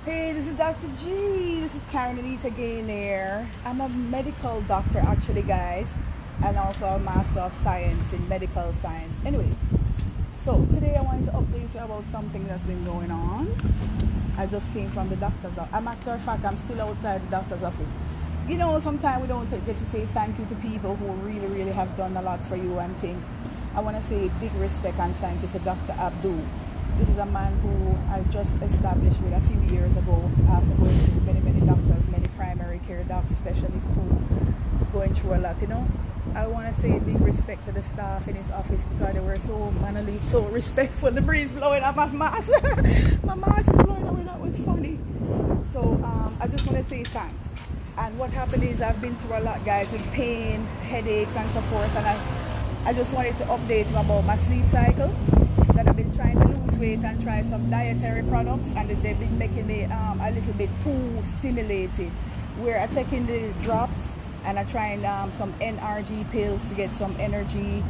Hey, this is Dr. G. This is Aneita Gaynair. I'm a medical doctor actually, guys, and also a master of science in medical science. Anyway, so today I wanted to update you about something that's been going on. I just came from the doctor's office. Matter of fact, I'm still outside the doctor's office. You know, sometimes we don't get to say thank you to people who really have done a lot for you and things. I want to say big respect and thank you to Dr. Abdou. This is a man who I just established with a few years ago after going through many doctors, many primary care doctors, specialists too, going through a lot, you know. I want to say big respect to the staff in his office because they were so mannerly, so respectful. The breeze blowing up my mask. My mask is blowing away, that was funny. So I just want to say thanks. And what happened is I've been through a lot, guys, with pain, headaches and so forth, and I just wanted to update you about my sleep cycle. That I've been trying to lose weight and try some dietary products, and they've been making me a little bit too stimulated. Where I'm taking the drops and I'm trying some NRG pills to get some energy,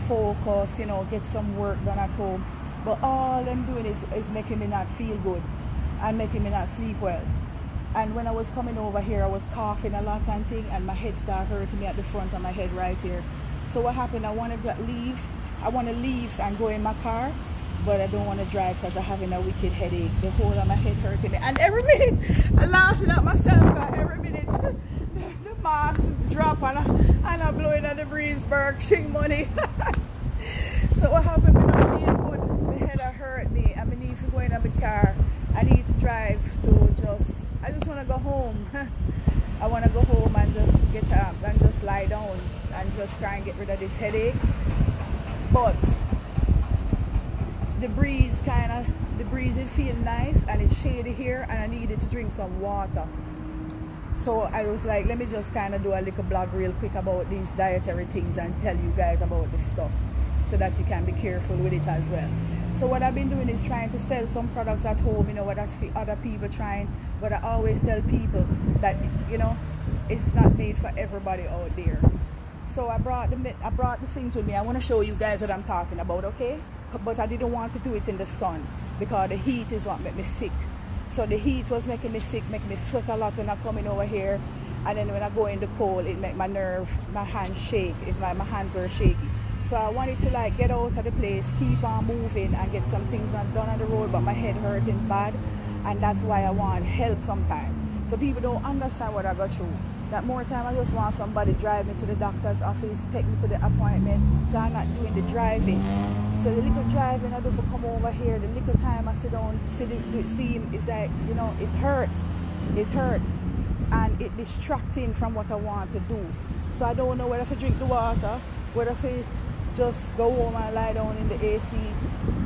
focus, you know, get some work done at home. But all I'm doing is making me not feel good and making me not sleep well. And when I was coming over here, I was coughing a lot and things, and my head started hurting me at the front of my head right here. So what happened? I want to leave and go in my car, but I don't want to drive because I'm having a wicked headache. The whole of my head hurting me, and every minute I'm laughing at myself because every minute the mask drop and I'm blowing at the breeze, ching money. So what happened? I don't feel good. My head hurt me. I need to go in my car. I need to drive I just want to go home. I want to go home and just get up and just lie down and just try and get rid of this headache. But the breeze it feels nice and it's shady here, and I needed to drink some water. So I was like, let me just kind of do a little blog real quick about these dietary things and tell you guys about this stuff so that you can be careful with it as well. So what I've been doing is trying to sell some products at home, you know, what I see other people trying, but I always tell people that, you know, it's not made for everybody out there. So I brought the things with me. I want to show you guys what I'm talking about, okay? But I didn't want to do it in the sun because the heat is what made me sick. So the heat was making me sick, making me sweat a lot when I'm coming over here. And then when I go in the cold, it made my hands shake. It's like my hands were shaky. So I wanted to like get out of the place, keep on moving and get some things done on the road, but my head hurting bad. And that's why I want help sometimes. So people don't understand what I got through. That more time I just want somebody drive me to the doctor's office, take me to the appointment, so I'm not doing the driving. So the little driving I do for come over here, the little time I sit down, see him, it's like, you know, it hurt, and it's distracting from what I want to do. So I don't know whether to drink the water, whether to just go home and lie down in the AC,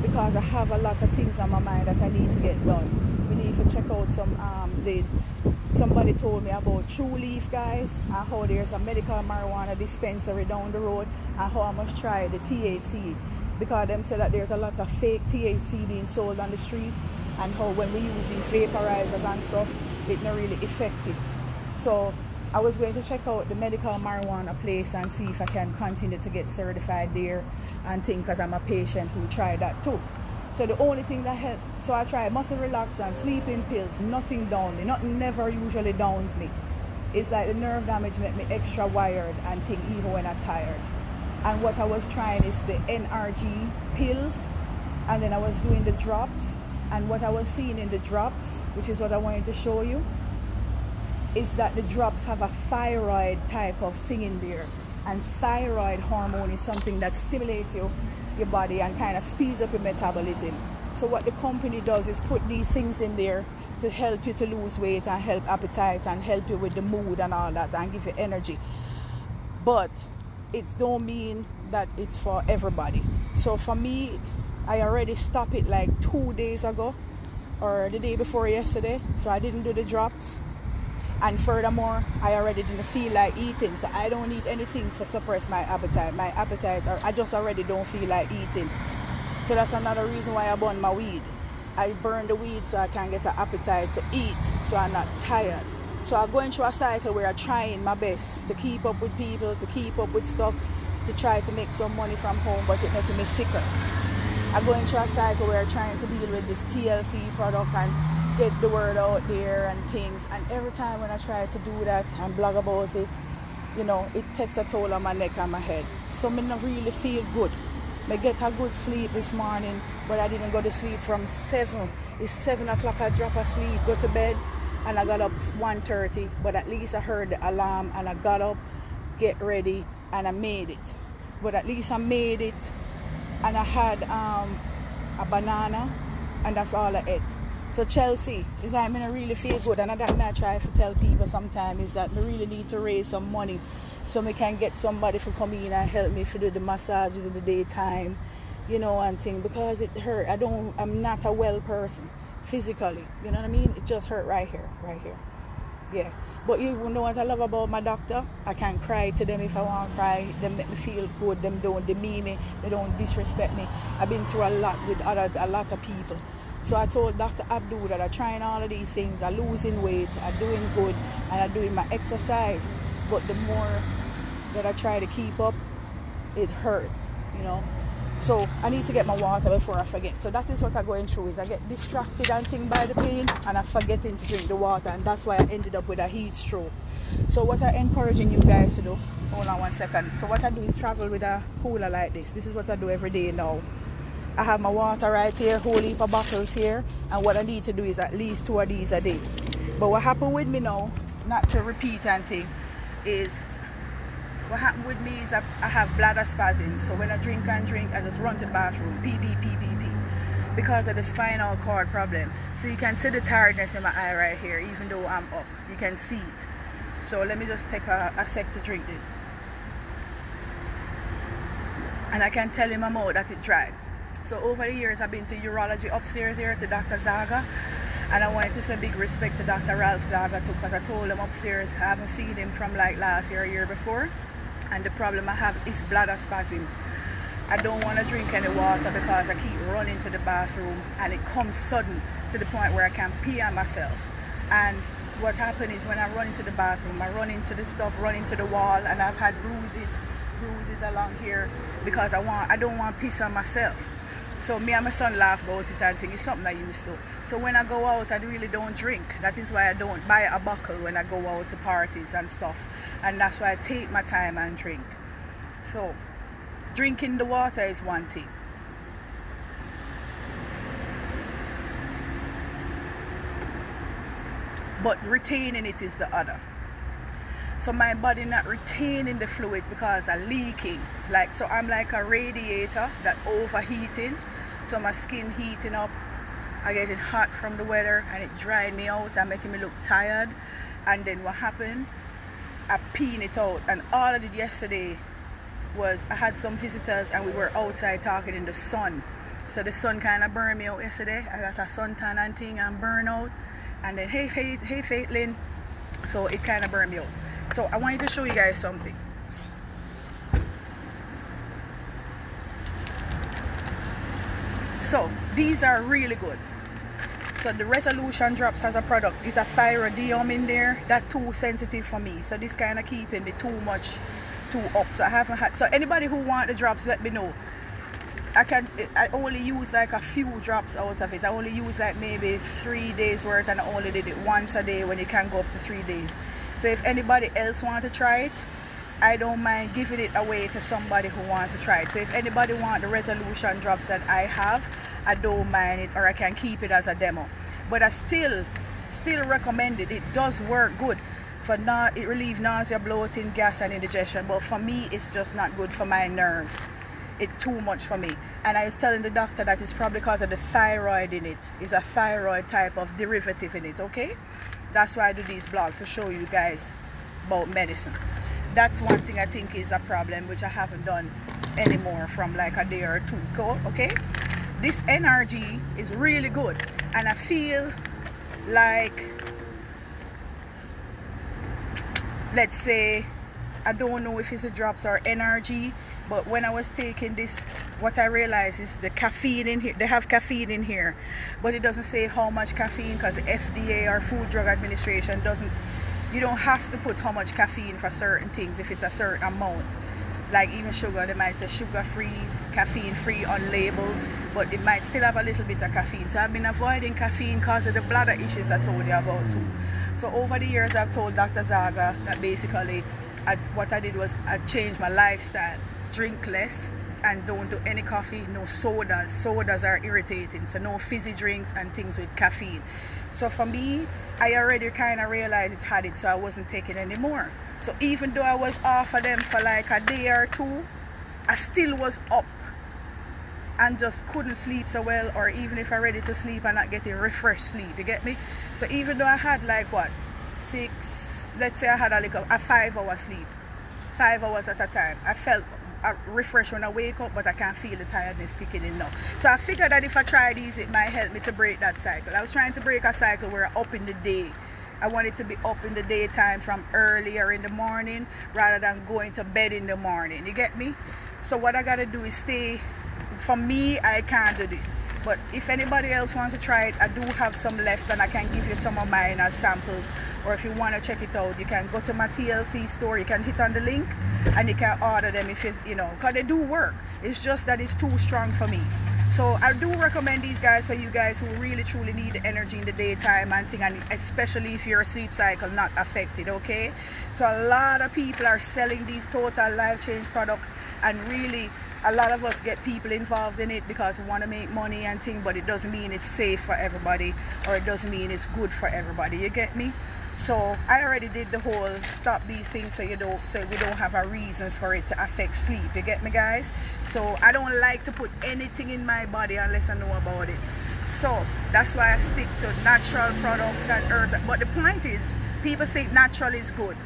because I have a lot of things on my mind that I need to get done. We need to check out some, somebody told me about True Leaf, guys, and how there's a medical marijuana dispensary down the road, and how I must try the THC, because them say that there's a lot of fake THC being sold on the street, and how when we use these vaporizers and stuff, it's not really effective. So I was going to check out the medical marijuana place and see if I can continue to get certified there and think, because I'm a patient who tried that too. So the only thing that helped, so I tried muscle relaxant, sleeping pills, nothing down me, nothing never usually downs me. It's like the nerve damage make me extra wired and think even when I'm tired. And what I was trying is the NRG pills, and then I was doing the drops, and what I was seeing in the drops, which is what I wanted to show you, is that the drops have a thyroid type of thing in there, and thyroid hormone is something that stimulates your body and kind of speeds up your metabolism. So what the company does is put these things in there to help you to lose weight and help appetite and help you with the mood and all that and give you energy. But it don't mean that it's for everybody. So for me, I already stopped it like 2 days ago or the day before yesterday, so I didn't do the drops. And furthermore, I already didn't feel like eating, so I don't eat anything to suppress my appetite. I just already don't feel like eating. So that's another reason why I burn my weed. I burn the weed so I can get an appetite to eat, so I'm not tired. So I'm going through a cycle where I'm trying my best to keep up with people, to keep up with stuff, to try to make some money from home, but it's making me sicker. I'm going through a cycle where I'm trying to deal with this TLC product and get the word out there and things. And every time when I try to do that and blog about it, you know, it takes a toll on my neck and my head. So I don't really feel good. I get a good sleep this morning, but I didn't go to sleep from 7. It's 7 o'clock, I drop asleep, go to bed, and I got up 1:30, but at least I heard the alarm and I got up, get ready, and I made it. But at least I made it, and I had a banana, and that's all I ate. So Chelsea, is that I really feel good, and that I try to tell people sometimes is that I really need to raise some money so I can get somebody to come in and help me to do the massages in the daytime, you know, and thing, because it hurt. I'm not a well person physically, you know what I mean? It just hurt right here. Yeah. But you know what I love about my doctor? I can cry to them if I want to cry. They make me feel good. Them don't demean me. They don't disrespect me. I've been through a lot with a lot of people. So I told Dr. Abdou that I'm trying all of these things. I'm losing weight. I'm doing good. And I'm doing my exercise. But the more that I try to keep up, it hurts, you know. So I need to get my water before I forget. So that is what I'm going through, is I get distracted and thing by the pain, and I'm forgetting to drink the water, and that's why I ended up with a heat stroke. So what I'm encouraging you guys to do, hold on 1 second. So what I do is travel with a cooler like this. This is what I do every day now. I have my water right here, whole heap of bottles here, and what I need to do is at least 2 of these a day. But what happened with me now, not to repeat anything, is what happened with me is I have bladder spasms. So when I drink, I just run to the bathroom, pee, because of the spinal cord problem. So you can see the tiredness in my eye right here, even though I'm up. You can see it. So let me just take a sec to drink this. And I can tell in my mouth that it dried. So over the years, I've been to urology upstairs here to Dr. Zaga. And I wanted to say big respect to Dr. Ralph Zaga too, because I told him upstairs I haven't seen him from like last year or year before. And the problem I have is bladder spasms. I don't want to drink any water because I keep running to the bathroom, and it comes sudden to the point where I can pee on myself. And what happened is when I run into the bathroom, I run into the stuff, run into the wall, and I've had bruises along here because I don't want to piss on myself. So me and my son laugh about it and think it's something I used to. So when I go out, I really don't drink. That is why I don't buy a bottle when I go out to parties and stuff. And that's why I take my time and drink. So drinking the water is one thing. But retaining it is the other. So my body not retaining the fluids because I'm leaking. So I'm like a radiator that overheating. So my skin heating up. I getting hot from the weather, and it drying me out and making me look tired. And then what happened? I peeing it out. And all I did yesterday was I had some visitors and we were outside talking in the sun. So the sun kind of burned me out yesterday. I got a suntan and thing and burn out. And then hey Faithlin. So it kind of burned me out. So I wanted to show you guys something. So these are really good. So the Resolution drops as a product is a thyroidium in there. That's too sensitive for me. So this kind of keeping me too up. So I haven't had. So anybody who want the drops, let me know. I only use like a few drops out of it. I only use like maybe 3 days worth, and I only did it once a day when you can go up to 3 days. So if anybody else want to try it, I don't mind giving it away to somebody who wants to try it. So if anybody want the Resolution drops that I have, I don't mind it, or I can keep it as a demo. But I still recommend it. It does work good. It relieves nausea, bloating, gas and indigestion. But for me, it's just not good for my nerves. It's too much for me. And I was telling the doctor that it's probably because of the thyroid in it. It's a thyroid type of derivative in it, okay? That's why I do these blogs, to show you guys about medicine. That's one thing I think is a problem, which I haven't done anymore from like a day or two ago, okay? This NRG is really good. And I feel like, let's say, I don't know if it's a drops or NRG, but when I was taking this, what I realized is the caffeine in here. They have caffeine in here, but it doesn't say how much caffeine, because the FDA or Food Drug Administration doesn't. You don't have to put how much caffeine for certain things if it's a certain amount. Like even sugar, they might say sugar-free, caffeine free on labels, but it might still have a little bit of caffeine. So I've been avoiding caffeine because of the bladder issues I told you about too. So over the years I've told Dr. Zaga that basically what I did was I changed my lifestyle. Drink less and don't do any coffee, no sodas. Sodas are irritating, so no fizzy drinks and things with caffeine. So for me, I already kind of realized it had it, so I wasn't taking any more. So even though I was off of them for like a day or two, I still was up and just couldn't sleep so well, or even if I'm ready to sleep, I'm not getting refreshed sleep, you get me? So even though I had like what, let's say I had a 5-hour sleep, 5 hours at a time, I felt refreshed when I wake up, but I can't feel the tiredness kicking in now. So I figured that if I try these, it might help me to break that cycle. I was trying to break a cycle where I'm up in the day. I wanted to be up in the daytime from earlier in the morning rather than going to bed in the morning, you get me? So what I gotta do is stay. For me, I can't do this, but if anybody else wants to try it, I do have some left and I can give you some of mine as samples. Or if you want to check it out, you can go to my TLC store, you can hit on the link and you can order them if you know, because they do work. It's just that it's too strong for me. So I do recommend these guys for you guys who really truly need the energy in the daytime and thing, and especially if your sleep cycle not affected, okay? So a lot of people are selling these total life change products, and really a lot of us get people involved in it because we want to make money and thing, but it doesn't mean it's safe for everybody, or it doesn't mean it's good for everybody, you get me? So I already did the whole stop these things so we don't have a reason for it to affect sleep, you get me guys? So I don't like to put anything in my body unless I know about it. So that's why I stick to natural products and herbs. But the point is, people think natural is good.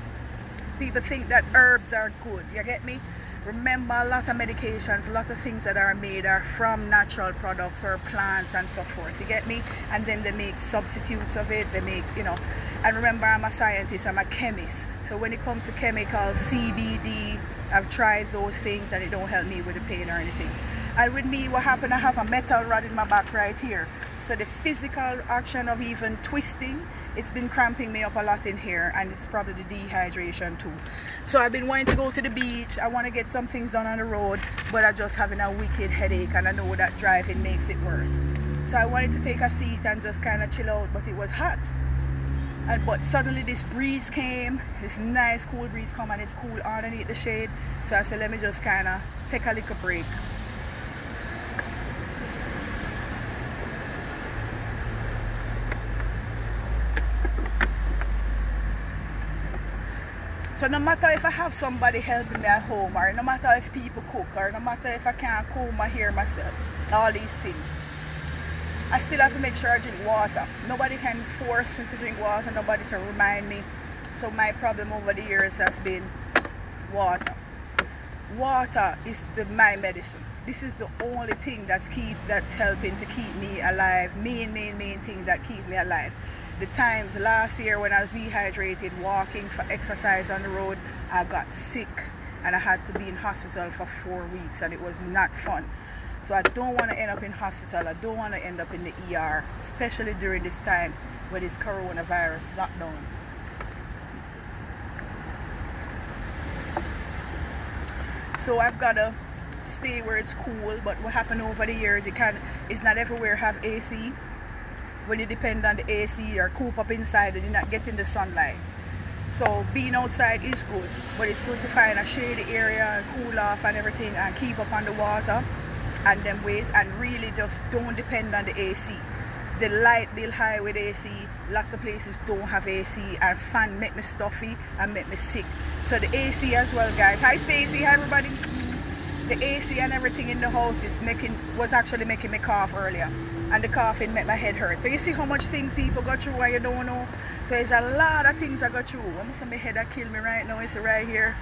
People think that herbs are good, you get me? Remember, a lot of medications, a lot of things that are made are from natural products or plants and so forth, you get me? And then they make substitutes of it, they make, you know. And remember, I'm a scientist, I'm a chemist. So when it comes to chemicals, CBD, I've tried those things and it don't help me with the pain or anything. And with me, what happened, I have a metal rod in my back right here. So the physical action of even twisting, it's been cramping me up a lot in here, and it's probably the dehydration too. So I've been wanting to go to the beach. I want to get some things done on the road, but I'm just having a wicked headache, and I know that driving makes it worse. So I wanted to take a seat and just kind of chill out, but it was hot. But suddenly this breeze came, this nice cool breeze come, and it's cool underneath the shade. So I said, let me just kind of take a little break. So no matter if I have somebody helping me at home, or no matter if people cook, or no matter if I can't comb my hair myself, all these things, I still have to make sure I drink water. Nobody can force me to drink water, nobody to remind me. So my problem over the years has been water. Water is my medicine. This is the only thing that's helping to keep me alive. Main thing that keeps me alive. The times last year when I was dehydrated, walking for exercise on the road, I got sick and I had to be in hospital for 4 weeks, and it was not fun. So I don't want to end up in hospital. I don't want to end up in the ER, especially during this time with this coronavirus lockdown. So I've got to stay where it's cool, but what happened over the years, it's not everywhere have AC. When you depend on the AC or coop up inside and you're not getting the sunlight. So being outside is good, but it's good to find a shady area and cool off and everything, and keep up on the water and them ways, and really just don't depend on the AC. The light bill high with AC, lots of places don't have AC, and fan make me stuffy and make me sick. So the AC as well, guys. Hi Stacy, hi everybody. The AC and everything in the house was actually making me cough earlier, and the coughing made my head hurt. So you see how much things people go through and you don't know. So there's a lot of things I go through. Almost my head that kill me right now. It's right here.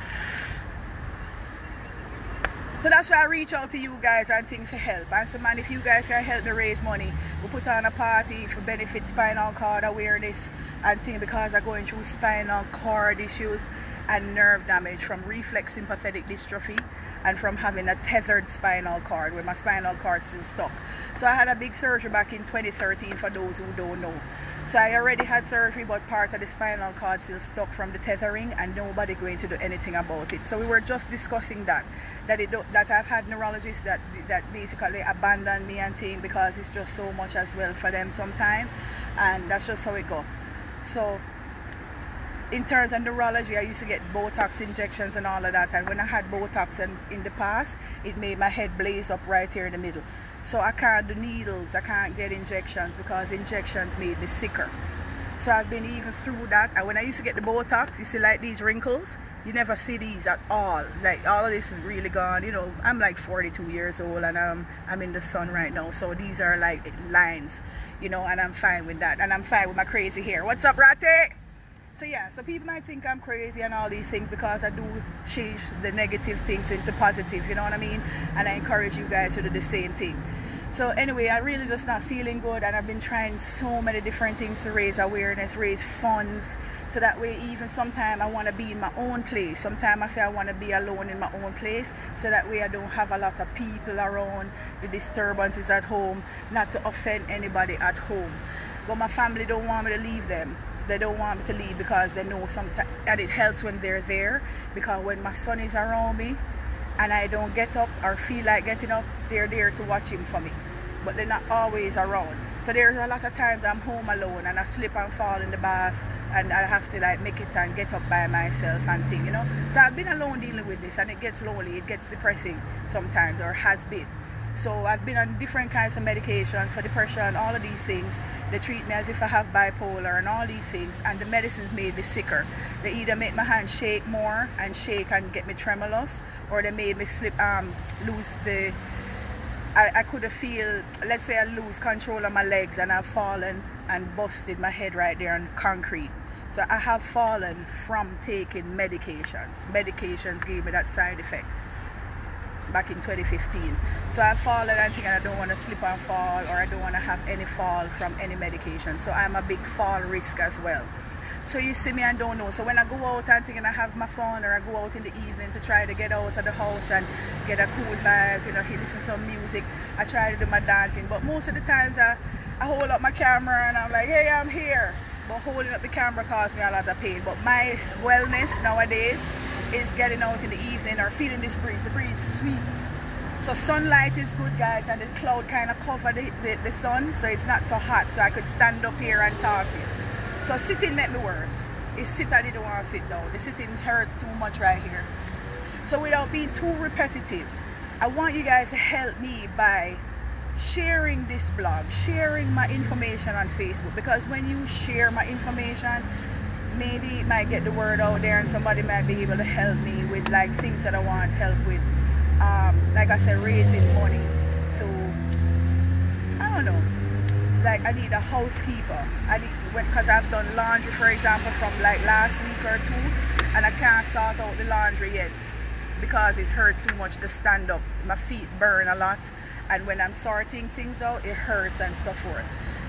So that's why I reach out to you guys and things to help. And so man, if you guys can help me raise money, we'll put on a party for benefit spinal cord awareness and things, because I'm going through spinal cord issues and nerve damage from reflex sympathetic dystrophy and from having a tethered spinal cord where my spinal cord still stuck. So I had a big surgery back in 2013 for those who don't know. So I already had surgery, but part of the spinal cord still stuck from the tethering, and nobody going to do anything about it. So we were just discussing that I've had neurologists that basically abandon me and things because it's just so much as well for them sometimes, and that's just how it goes. So in terms of neurology, I used to get Botox injections and all of that, and when I had Botox in the past, it made my head blaze up right here in the middle. So I can't do needles, I can't get injections because injections made me sicker. So I've been even through that, and when I used to get the Botox, you see like these wrinkles, you never see these at all. Like all of this is really gone. You know, I'm like 42 years old and I'm in the sun right now, so these are like lines, you know, and I'm fine with that, and I'm fine with my crazy hair. What's up, Ratty? So yeah, so people might think I'm crazy and all these things because I do change the negative things into positive, you know what I mean? And I encourage you guys to do the same thing. So anyway, I really just not feeling good, and I've been trying so many different things to raise awareness, raise funds, so that way even sometimes I want to be in my own place. Sometimes I say I want to be alone in my own place, so that way I don't have a lot of people around, the disturbances at home, not to offend anybody at home. But my family don't want me to leave them. They don't want me to leave because they know sometimes, and it helps when they're there, because when my son is around me and I don't get up or feel like getting up, they're there to watch him for me, but they're not always around. So there's a lot of times I'm home alone and I slip and fall in the bath, and I have to like make it and get up by myself and thing, you know. So I've been alone dealing with this, and it gets lonely, it gets depressing sometimes, or has been. So I've been on different kinds of medications for depression, all of these things. They treat me as if I have bipolar and all these things, and the medicines made me sicker. They either make my hand shake more and shake and get me tremulous, or they made me lose the, I could feel, let's say I lose control of my legs and I've fallen and busted my head right there on concrete. So I have fallen from taking medications. Medications gave me that side effect back in 2015. So I've fallen and thinking I don't want to slip and fall, or I don't want to have any fall from any medication. So I'm a big fall risk as well. So you see me and don't know. So when I go out and thinking I have my phone, or I go out in the evening to try to get out of the house and get a cool vibes, you know, listen to some music, I try to do my dancing. But most of the times I hold up my camera and I'm like, hey, I'm here. But holding up the camera causes me a lot of pain. But my wellness nowadays is getting out in the evening or feeling this breeze. The breeze is sweet. So sunlight is good, guys, and the cloud kind of cover the sun, so it's not so hot, so I could stand up here and talk to you. So sitting made me worse. It's sit, I didn't want to sit down. The sitting hurts too much right here. So without being too repetitive, I want you guys to help me by sharing this blog, sharing my information on Facebook, because when you share my information, maybe it might get the word out there and somebody might be able to help me with like things that I want help with. Like I said, raising money to, I don't know, like I need a housekeeper. Because I've done laundry, for example, from like last week or two, and I can't sort out the laundry yet because it hurts too much to stand up. My feet burn a lot, and when I'm sorting things out, it hurts and stuff forth.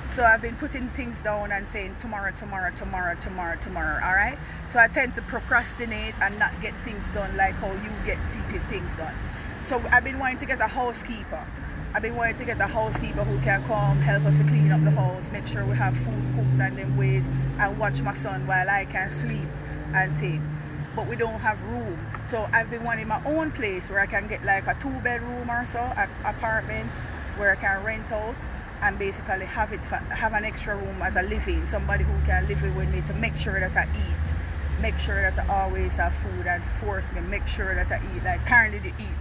So I've been putting things down and saying tomorrow, tomorrow, tomorrow, tomorrow, tomorrow, all right? So I tend to procrastinate and not get things done like how you get things done. So I've been wanting to get a housekeeper. I've been wanting to get a housekeeper who can come help us to clean up the house, make sure we have food cooked and them ways, and watch my son while I can sleep and take. But we don't have room. So I've been wanting my own place where I can get like a 2-bedroom or so, an apartment where I can rent out, and basically have an extra room as a living, somebody who can live with me to make sure that I eat, make sure that I always have food, and force me, make sure that I eat, like currently to eat.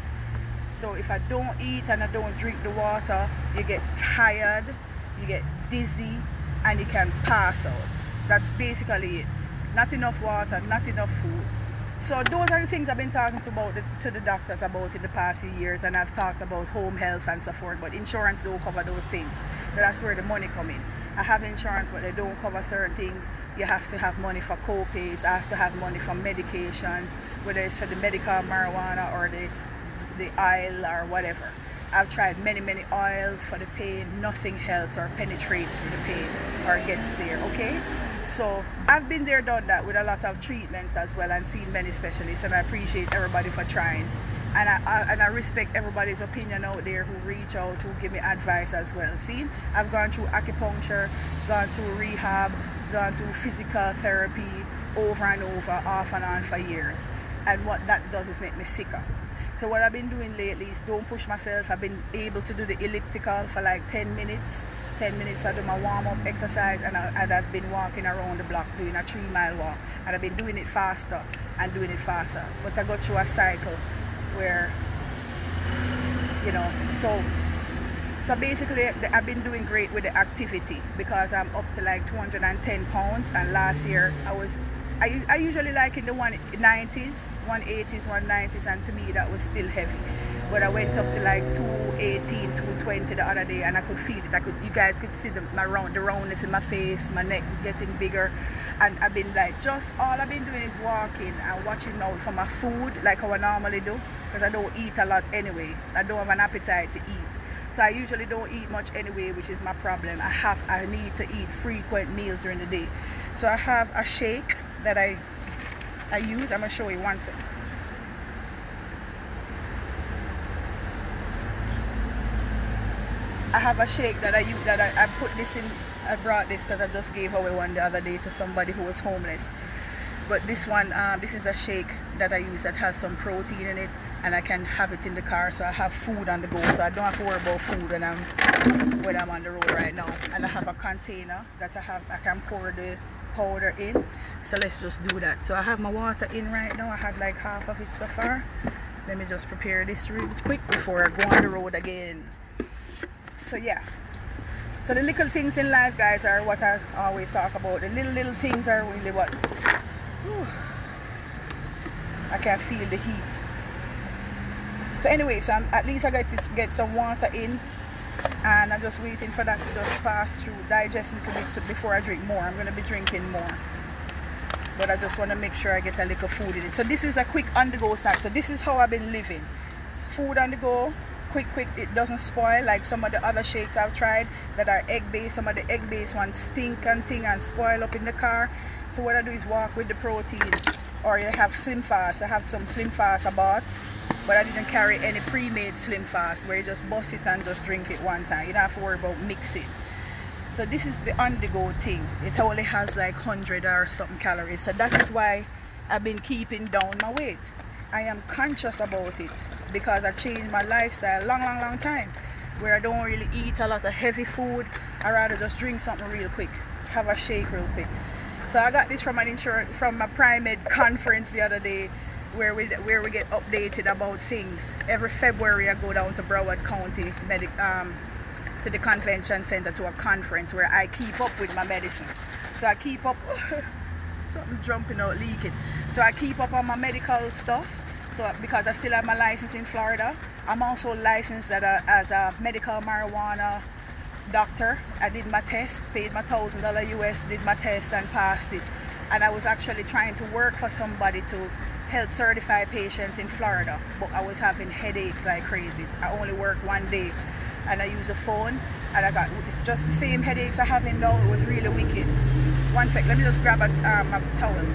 So if I don't eat and I don't drink the water, you get tired, you get dizzy, and you can pass out. That's basically it. Not enough water, not enough food. So those are the things I've been talking to the doctors about in the past few years, and I've talked about home health and so forth, but insurance don't cover those things. So that's where the money come in. I have insurance, but they don't cover certain things. You have to have money for co-pays, I have to have money for medications, whether it's for the medical marijuana or the oil or whatever. I've tried many oils for the pain, nothing helps or penetrates for the pain or gets there, okay? So I've been there, done that with a lot of treatments as well, and seen many specialists, and I appreciate everybody for trying. and I respect everybody's opinion out there who reach out, who give me advice as well. See, I've gone through acupuncture, gone through rehab, gone through physical therapy over and over, off and on for years, and what that does is make me sicker. So what I've been doing lately is don't push myself. I've been able to do the elliptical for like 10 minutes. 10 minutes I do my warm-up exercise, and I've been walking around the block doing a 3-mile walk, and I've been doing it faster and doing it faster. But I go through a cycle where, you know, so basically I've been doing great with the activity because I'm up to like 210 pounds, and last year I usually like in the 190s, 180s, 190s, and to me that was still heavy. But I went up to like 218, 220 the other day, and I could feel it. You guys could see the roundness in my face, my neck getting bigger, and I've been like, all I've been doing is walking and watching out for my food like how I normally do, because I don't eat a lot anyway. I don't have an appetite to eat, so I usually don't eat much anyway, which is my problem. I need to eat frequent meals during the day. So I have a shake that I use. I'm gonna show you one second. I have a shake that I use, that I put this in. I brought this because I just gave away one the other day to somebody who was homeless. But this one, this is a shake that I use that has some protein in it, and I can have it in the car, so I have food on the go, so I don't have to worry about food when I'm on the road right now. And I have a container that I can pour the powder in. So let's just do that. So I have my water in right now. I had like half of it so far. Let me just prepare this real quick before I go on the road again. So yeah, so the little things in life, guys, are what I always talk about. The little things are really what, whew, I can feel the heat. So anyway, so at least I get some water in, and I'm just waiting for that to just pass through, digest into it before I drink more. I'm going to be drinking more, but I just want to make sure I get a little food in it. So this is a quick on-the-go snack. So this is how I've been living. Food on the go, quick, it doesn't spoil like some of the other shakes I've tried that are egg-based. Some of the egg-based ones stink and spoil up in the car. So what I do is walk with the protein, or you have Slim Fast. I have some Slim Fast I bought, but I didn't carry any pre-made Slim Fast where you just bust it and just drink it one time. You don't have to worry about mixing. So this is the on-the-go thing. It only has like 100 or something calories. So that is why I've been keeping down my weight. I am conscious about it because I changed my lifestyle long time, where I don't really eat a lot of heavy food. I rather just drink something real quick, have a shake real quick. So I got this from from a Pri-Med conference the other day, where we get updated about things. Every February I go down to Broward County to the convention center to a conference where I keep up with my medicine. So I keep up. Something jumping out, leaking. So I keep up on my medical stuff. So because I still have my license in Florida, I'm also licensed as a medical marijuana doctor. I did my test, paid my $1,000 US, did my test and passed it. And I was actually trying to work for somebody to help certify patients in Florida, but I was having headaches like crazy. I only worked one day, and I used a phone, and I got just the same headaches I have now. It was really wicked. One sec, let me just grab a towel.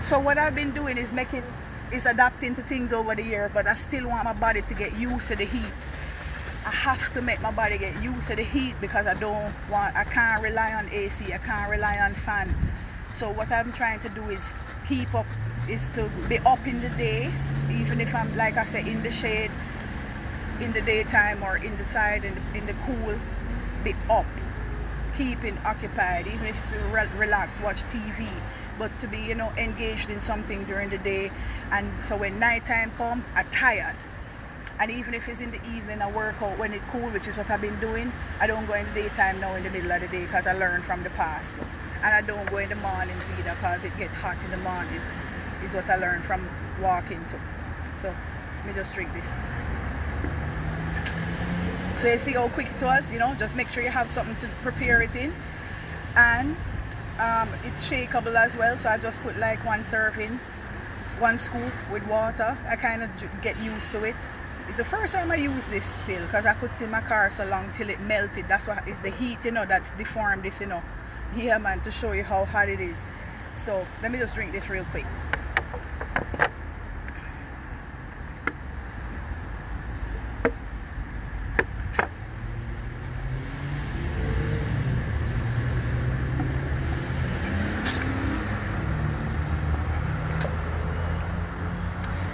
So what I've been doing is adapting to things over the year, but I still want my body to get used to the heat. I have to make my body get used to the heat because I can't rely on AC, I can't rely on fan. So what I'm trying to do is to be up in the day, even if I'm, like I say, in the shade, in the daytime, or in the side, in the cool, be up, keeping occupied, even if it's to relax, watch TV, but to be, engaged in something during the day. And so when nighttime comes, I'm tired. And even if it's in the evening, I work out when it's cool, which is what I've been doing. I don't go in the daytime now in the middle of the day because I learned from the past. And I don't go in the mornings either because it gets hot in the morning, is what I learned from walking too. So let me just drink this. So you see how quick it was, just make sure you have something to prepare it in. And it's shakeable as well, so I just put like one serving, one scoop with water. I kind of get used to it. It's the first time I use this still because I put it in my car so long till it melted. That's what is the heat, that deformed this, Yeah, man, to show you how hot it is. So let me just drink this real quick.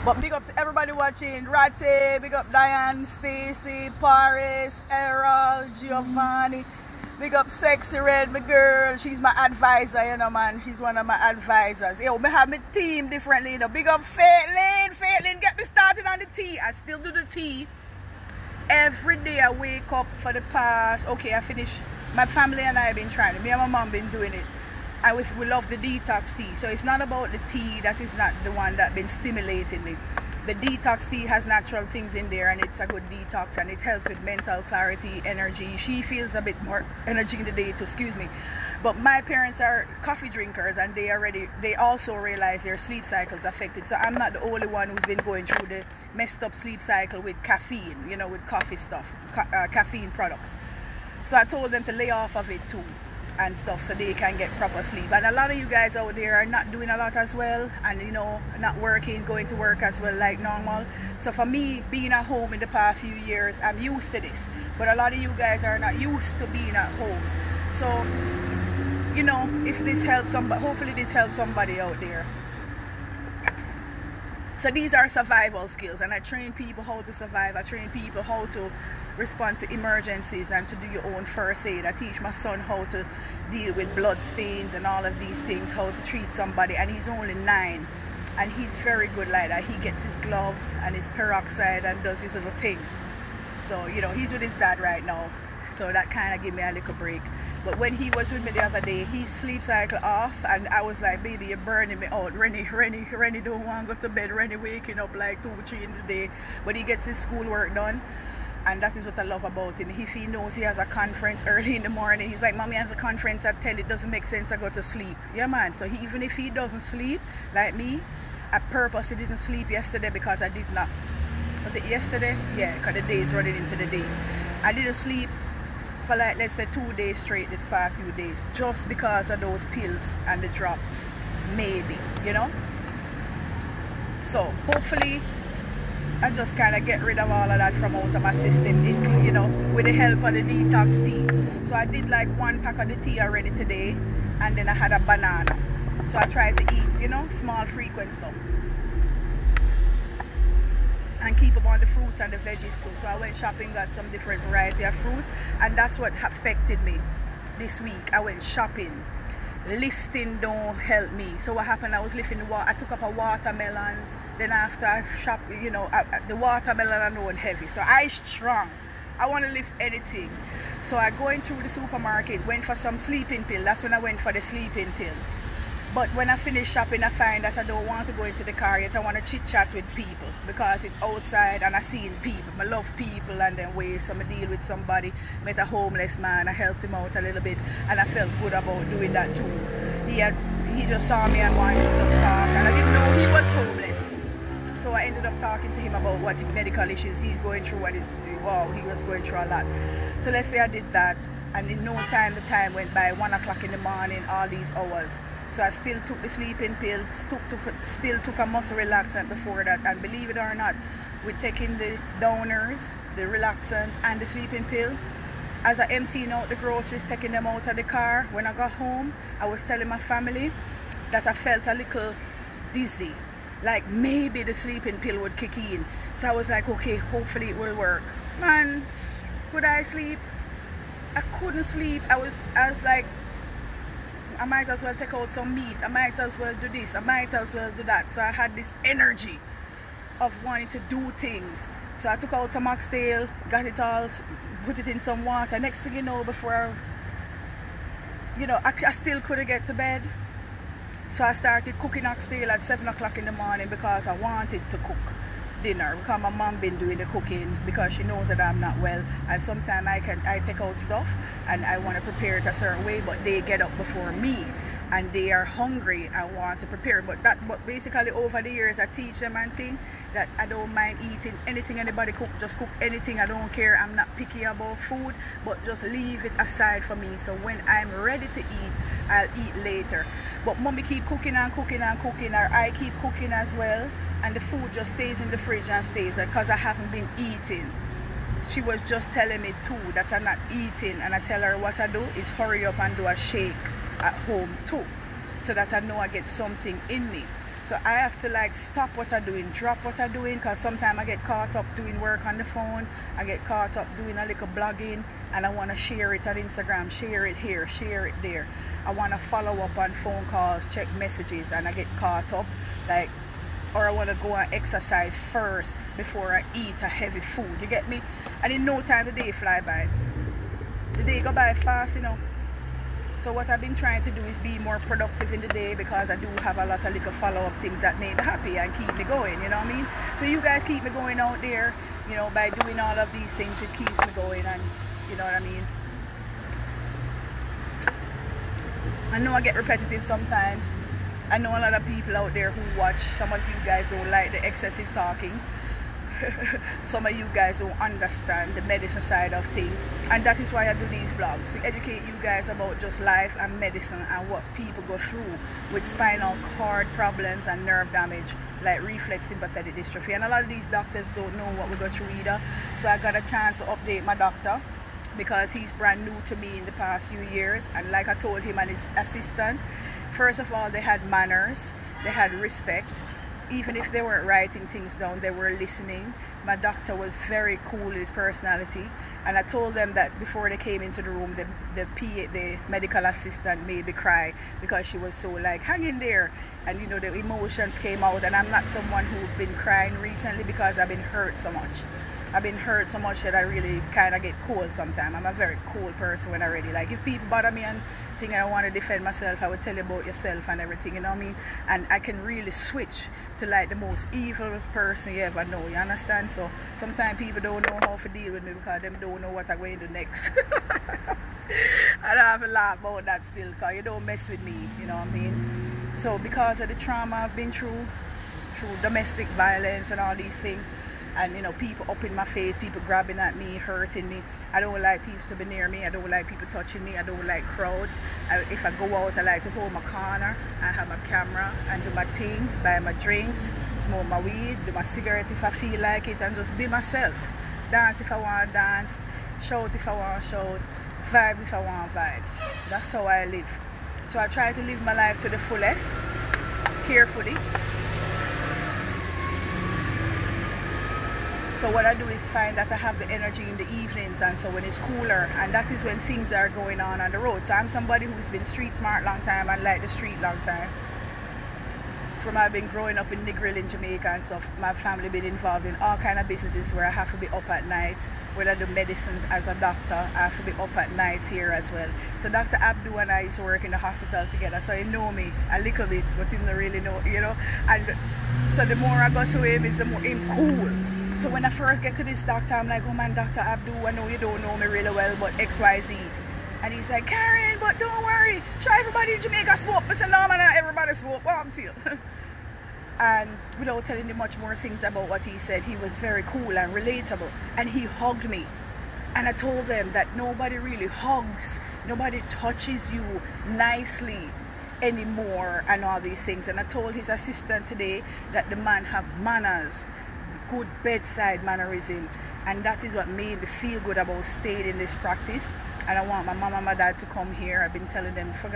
But big up to everybody watching. Ratty, big up Diane, Stacy, Paris, Errol, Giovanni. Big up Sexy Red, my girl. She's my advisor, you know, man. She's one of my advisors. Yo, me have my team differently, you know. Big up Faitlin. Faitlin, get me started on the tea. I still do the tea. Every day I wake up for the past, okay, I finish. My family and I have been trying it. Me and my mom been doing it. And we love the detox tea. So it's not about the tea, that is not the one that been stimulating me. The detox tea has natural things in there, and it's a good detox, and it helps with mental clarity, energy. She feels a bit more energy in the day too, excuse me. But my parents are coffee drinkers, and they also realize their sleep cycles affected. So I'm not the only one who's been going through the messed up sleep cycle with caffeine, you know, with coffee stuff, caffeine products. So I told them to lay off of it too and stuff, so they can get proper sleep. And a lot of you guys out there are not doing a lot as well, and you know, not working, going to work as well like normal. So for me, being at home in the past few years, I'm used to this, but a lot of you guys are not used to being at home. So you know, if this helps somebody, hopefully this helps somebody out there. So these are survival skills, and I train people how to survive. I train people how to respond to emergencies and to do your own first aid. I teach my son how to deal with blood stains and all of these things, how to treat somebody, and he's only 9, and he's very good like that. He gets his gloves and his peroxide and does his little thing. So you know, he's with his dad right now, so that kind of gave me a little break. But when he was with me the other day, his sleep cycle off, and I was like, baby, you're burning me out. Rennie don't want to go to bed. Rennie waking up like 2, 3 in the day. But he gets his schoolwork done, and that is what I love about him. If he knows he has a conference early in the morning, he's like, Mommy has a conference at 10, it doesn't make sense, I go to sleep. Yeah, man. So even if he doesn't sleep, like me, I purposely didn't sleep yesterday because I did not. Was it yesterday? Yeah, because the day's running into the days. I didn't sleep for like, let's say 2 days straight this past few days, just because of those pills and the drops, maybe, you know. So hopefully I just kind of get rid of all of that from out of my system, you know, with the help of the detox tea. So I did like 1 pack of the tea already today, and then I had a banana. So I tried to eat, you know, small frequent stuff, and keep up on the fruits and the veggies too. So I went shopping, got some different variety of fruits, and that's what affected me this week. I went shopping. Lifting don't help me. So what happened, I was lifting the water. I took up a watermelon, then after I shop, you know, the watermelon alone heavy, so I strong. I want to lift anything. So I going through the supermarket, went for some sleeping pill. That's when I went for the sleeping pill. But when I finish shopping, I find that I don't want to go into the car yet. I want to chit chat with people because it's outside and I seen people. I love people, and then ways. So I deal with somebody, met a homeless man, I helped him out a little bit, and I felt good about doing that too. He just saw me and wanted to just talk, and I didn't know he was homeless. So I ended up talking to him about what medical issues he's going through, and wow, he was going through a lot. So let's say I did that, and in no time the time went by, 1 o'clock in the morning, all these hours. So I still took the sleeping pill, still took a muscle relaxant before that, and believe it or not, with taking the downers, the relaxant and the sleeping pill, as I emptying out the groceries, taking them out of the car, when I got home, I was telling my family that I felt a little dizzy, like maybe the sleeping pill would kick in. So I was like, okay, hopefully it will work. Man, could I sleep? I couldn't sleep. I was like, I might as well take out some meat, I might as well do this, I might as well do that. So I had this energy of wanting to do things. So I took out some oxtail, got it all, put it in some water. Next thing you know, before I still couldn't get to bed. So I started cooking oxtail at 7 o'clock in the morning because I wanted to cook dinner, because my mom been doing the cooking because she knows that I'm not well, and sometimes I take out stuff and I want to prepare it a certain way, but they get up before me and they are hungry and want to prepare. But basically over the years I teach them and things, that I don't mind eating anything anybody cook, just cook anything, I don't care. I'm not picky about food, but just leave it aside for me. So when I'm ready to eat, I'll eat later. But mommy keep cooking and cooking and cooking, or I keep cooking as well, and the food just stays in the fridge and stays there because I haven't been eating. She was just telling me too that I'm not eating, and I tell her what I do is hurry up and do a shake at home too, so that I know I get something in me. So I have to like stop what I'm doing, drop what I'm doing, because sometimes I get caught up doing work on the phone, I get caught up doing a little blogging, and I want to share it on Instagram, share it here, share it there. I want to follow up on phone calls, check messages, and I get caught up like, or I want to go and exercise first before I eat a heavy food, you get me? And in no time the day fly by. The day go by fast, you know. So what I've been trying to do is be more productive in the day, because I do have a lot of little follow-up things that make me happy and keep me going, you know what I mean? So you guys keep me going out there, you know, by doing all of these things, it keeps me going, and you know what I mean? I know I get repetitive sometimes. I know a lot of people out there who watch, some of you guys don't like the excessive talking. Some of you guys don't understand the medicine side of things, and that is why I do these vlogs, to educate you guys about just life and medicine and what people go through with spinal cord problems and nerve damage like reflex sympathetic dystrophy. And a lot of these doctors don't know what we go through either, so I got a chance to update my doctor, because he's brand new to me in the past few years. And like I told him and his assistant, first of all, they had manners, they had respect. Even if they weren't writing things down, they were listening. My doctor was very cool in his personality, and I told them that before they came into the room, the medical assistant made me cry, because she was so like, hang in there, and you know, the emotions came out. And I'm not someone who's been crying recently, because I've been hurt so much. I've been hurt so much that I really kind of get cold sometimes. I'm a very cold person when I really, like, if people bother me and think I want to defend myself, I would tell you about yourself and everything, you know what I mean? And I can really switch to like the most evil person you ever know, you understand? So sometimes people don't know how to deal with me, because them don't know what I'm going to do next. And I have to laugh about that still, because you don't mess with me, you know what I mean? So because of the trauma I've been through domestic violence and all these things, and you know, people up in my face, people grabbing at me, hurting me, I don't like people to be near me, I don't like people touching me, I don't like crowds. If I go out, I like to hold my corner and have my camera and do my thing, buy my drinks, smoke my weed, do my cigarette if I feel like it, and just be myself. Dance if I want to dance, shout if I want to shout, vibes if I want vibes. That's how I live. So I try to live my life to the fullest, carefully. So what I do is find that I have the energy in the evenings, and so when it's cooler, and that is when things are going on the road. So I'm somebody who's been street smart long time and like the street long time. From I've been growing up in Negril in Jamaica and stuff, my family been involved in all kind of businesses where I have to be up at night. When I do medicines as a doctor, I have to be up at nights here as well. So Dr. Abdou and I used to work in the hospital together, so he know me a little bit, but he don't really know, you know. And so the more I go to him, it's the more him cool. So when I first get to this doctor, I'm like, oh man, Dr. Abdou, I know you don't know me really well, but XYZ. And he's like, Karen, but don't worry, try everybody in Jamaica smoke. I said, no man, everybody smoke, well, I'm till. And without telling him much more things about what he said, he was very cool and relatable. And he hugged me. And I told them that nobody really hugs, nobody touches you nicely anymore and all these things. And I told his assistant today that the man have manners, good bedside mannerism, and that is what made me feel good about staying in this practice. And I want my mom and my dad to come here. I've been telling them fuck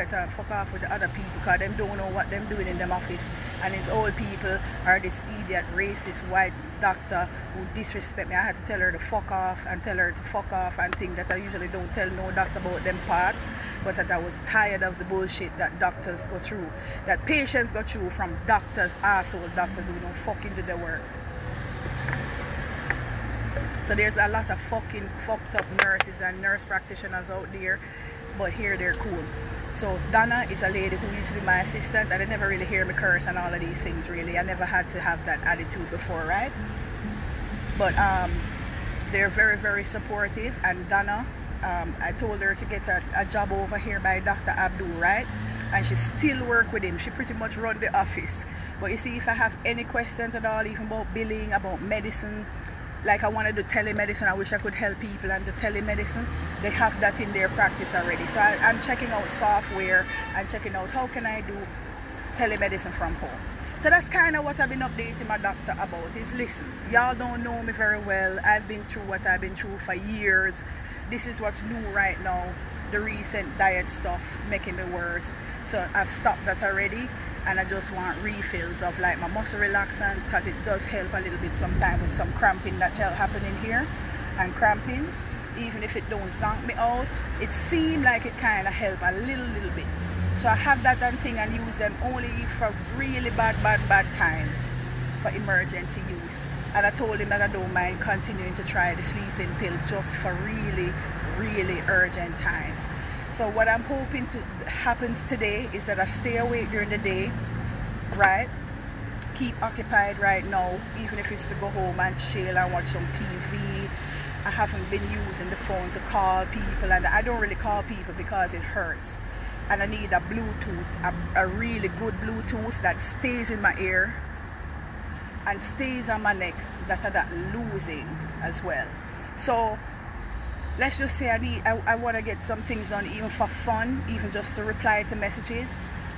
off with the other people, because them don't know what them doing in them office, and it's old people or this idiot racist white doctor who disrespect me. I had to tell her to fuck off and tell her to fuck off and think that I usually don't tell no doctor about them parts, but that I was tired of the bullshit that doctors go through, that patients go through from doctors, asshole doctors who don't fucking do their work. So there's a lot of fucking fucked up nurses and nurse practitioners out there, but here they're cool. So Donna is a lady who used to be my assistant, and they never really hear me curse and all of these things really. I never had to have that attitude before, right? But they're very, very supportive. And Donna, I told her to get a job over here by Dr. Abdou, right? And she still work with him. She pretty much run the office. But you see, if I have any questions at all, even about billing, about medicine, like I want to do telemedicine, I wish I could help people and do telemedicine, they have that in their practice already. So I'm checking out software and checking out how can I do telemedicine from home. So that's kind of what I've been updating my doctor about, is listen, y'all don't know me very well. I've been through what I've been through for years. This is what's new right now, the recent diet stuff making me worse. So I've stopped that already, and I just want refills of like my muscle relaxant, because it does help a little bit sometimes with some cramping that happening here. And cramping, even if it don't zonk me out, it seemed like it kind of help a little bit. So I have that and thing and use them only for really bad times, for emergency use. And I told him that I don't mind continuing to try the sleeping pill just for really urgent times. So what I'm hoping to happens today is that I stay awake during the day, right? Keep occupied right now, even if it's to go home and chill and watch some TV. I haven't been using the phone to call people, and I don't really call people because it hurts. And I need a Bluetooth, a really good Bluetooth that stays in my ear and stays on my neck, that are that losing as well. So let's just say I want to get some things done, even for fun, even just to reply to messages,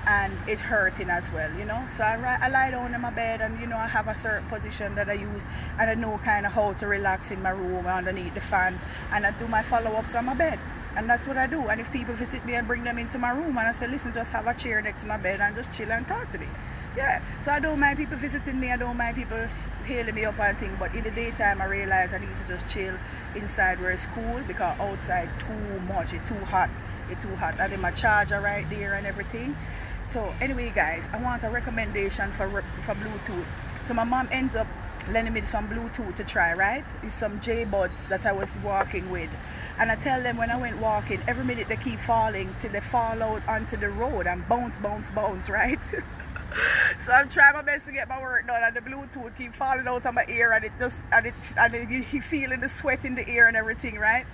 and it hurting as well, you know. So I lie down in my bed, and you know, I have a certain position that I use, and I know kind of how to relax in my room underneath the fan, and I do my follow-ups on my bed. And that's what I do. And if people visit me, I bring them into my room and I say, listen, just have a chair next to my bed and just chill and talk to me. Yeah. So I don't mind people visiting me. I don't mind people hailing me up and things. But in the daytime, I realize I need to just chill inside where it's cool, because outside too much. It's too hot. It's too hot. And then my charger right there and everything. So anyway, guys, I want a recommendation for Bluetooth. So my mom ends up lending me some Bluetooth to try, right? It's some J-buds that I was walking with. And I tell them when I went walking, every minute they keep falling till they fall out onto the road and bounce, right? So I'm trying my best to get my work done, and the Bluetooth keep falling out of my ear, and you feeling the sweat in the ear and everything, right?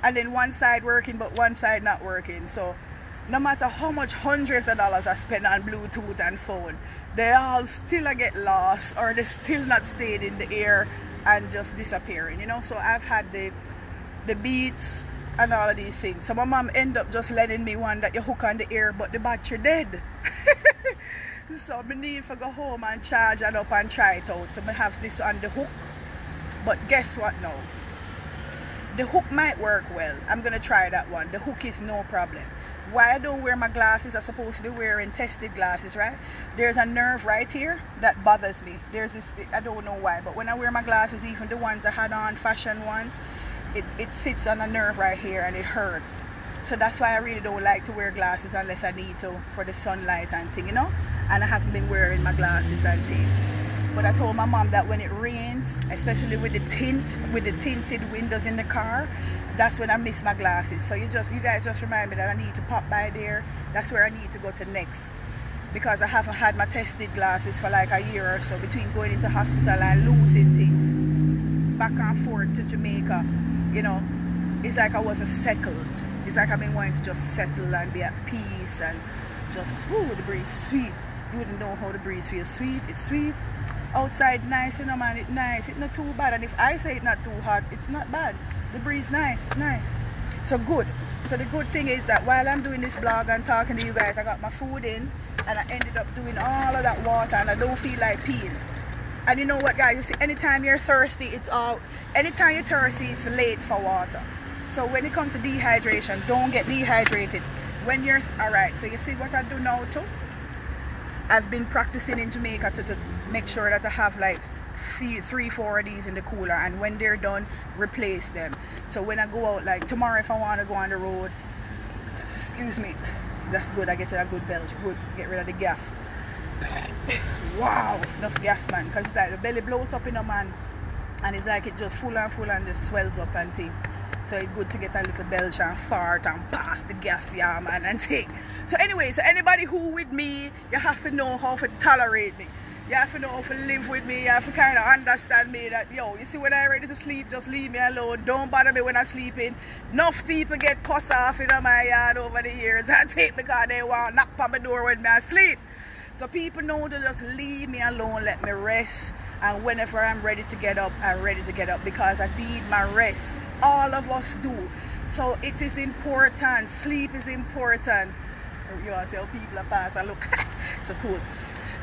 And then one side working but one side not working. So no matter how much hundreds of dollars I spend on Bluetooth and phone, they all still get lost, or they still not stayed in the air and just disappearing, you know. So I've had the beats and all of these things. So my mom ended up just letting me one that you hook on the ear, but the battery dead. So I need to go home and charge it up and try it out. So I have this on the hook, but guess what now? The hook might work well. I'm gonna try that one. The hook is no problem. Why I don't wear my glasses, I'm supposed to be wearing tested glasses, right? There's a nerve right here that bothers me. There's this, I don't know why, but when I wear my glasses, even the ones I had on, fashion ones, it sits on a nerve right here and it hurts. So that's why I really don't like to wear glasses unless I need to, for the sunlight and thing, you know. And I haven't been wearing my glasses and thing. But I told my mom that when it rains, especially with the tinted windows in the car, that's when I miss my glasses. So you guys just remind me that I need to pop by there. That's where I need to go to next, because I haven't had my tested glasses for like a year or so, between going into hospital and losing things back and forth to Jamaica. You know, it's like I wasn't settled. It's like I've been wanting to just settle and be at peace and just, the breeze sweet. You wouldn't know how the breeze feels sweet. It's sweet. Outside nice, you know, man, it's nice. It's not too bad. And if I say it's not too hot, it's not bad. The breeze nice. So good. So the good thing is that while I'm doing this blog and talking to you guys, I got my food in, and I ended up doing all of that water, and I don't feel like peeing. And you know what, guys, you see, anytime you're thirsty, it's late for water. So when it comes to dehydration, don't get dehydrated when you're alright. So you see what I do now too? I've been practicing in Jamaica to make sure that I have like 3-4 of these in the cooler, and when they're done, replace them. So when I go out, like tomorrow, if I want to go on the road, excuse me, that's good, I get a good belch. Good, get rid of the gas. Wow, enough gas, man, because it's like the belly blows up in a man, and it's like it just full and just swells up and thing. So it's good to get a little belch and fart and pass the gas, yeah, man, and take. So anyway, so anybody who with me, you have to know how to tolerate me. You have to know how to live with me. You have to kind of understand me that, yo, you see, when I'm ready to sleep, just leave me alone. Don't bother me when I'm sleeping. Enough people get cussed off in my yard over the years, and take, because they want to knock on my door when I sleep. So people know to just leave me alone, let me rest, and whenever I'm ready to get up, I'm ready to get up because I need my rest. All of us do. So it is important. Sleep is important. You want to see how people are pass and look. So cool.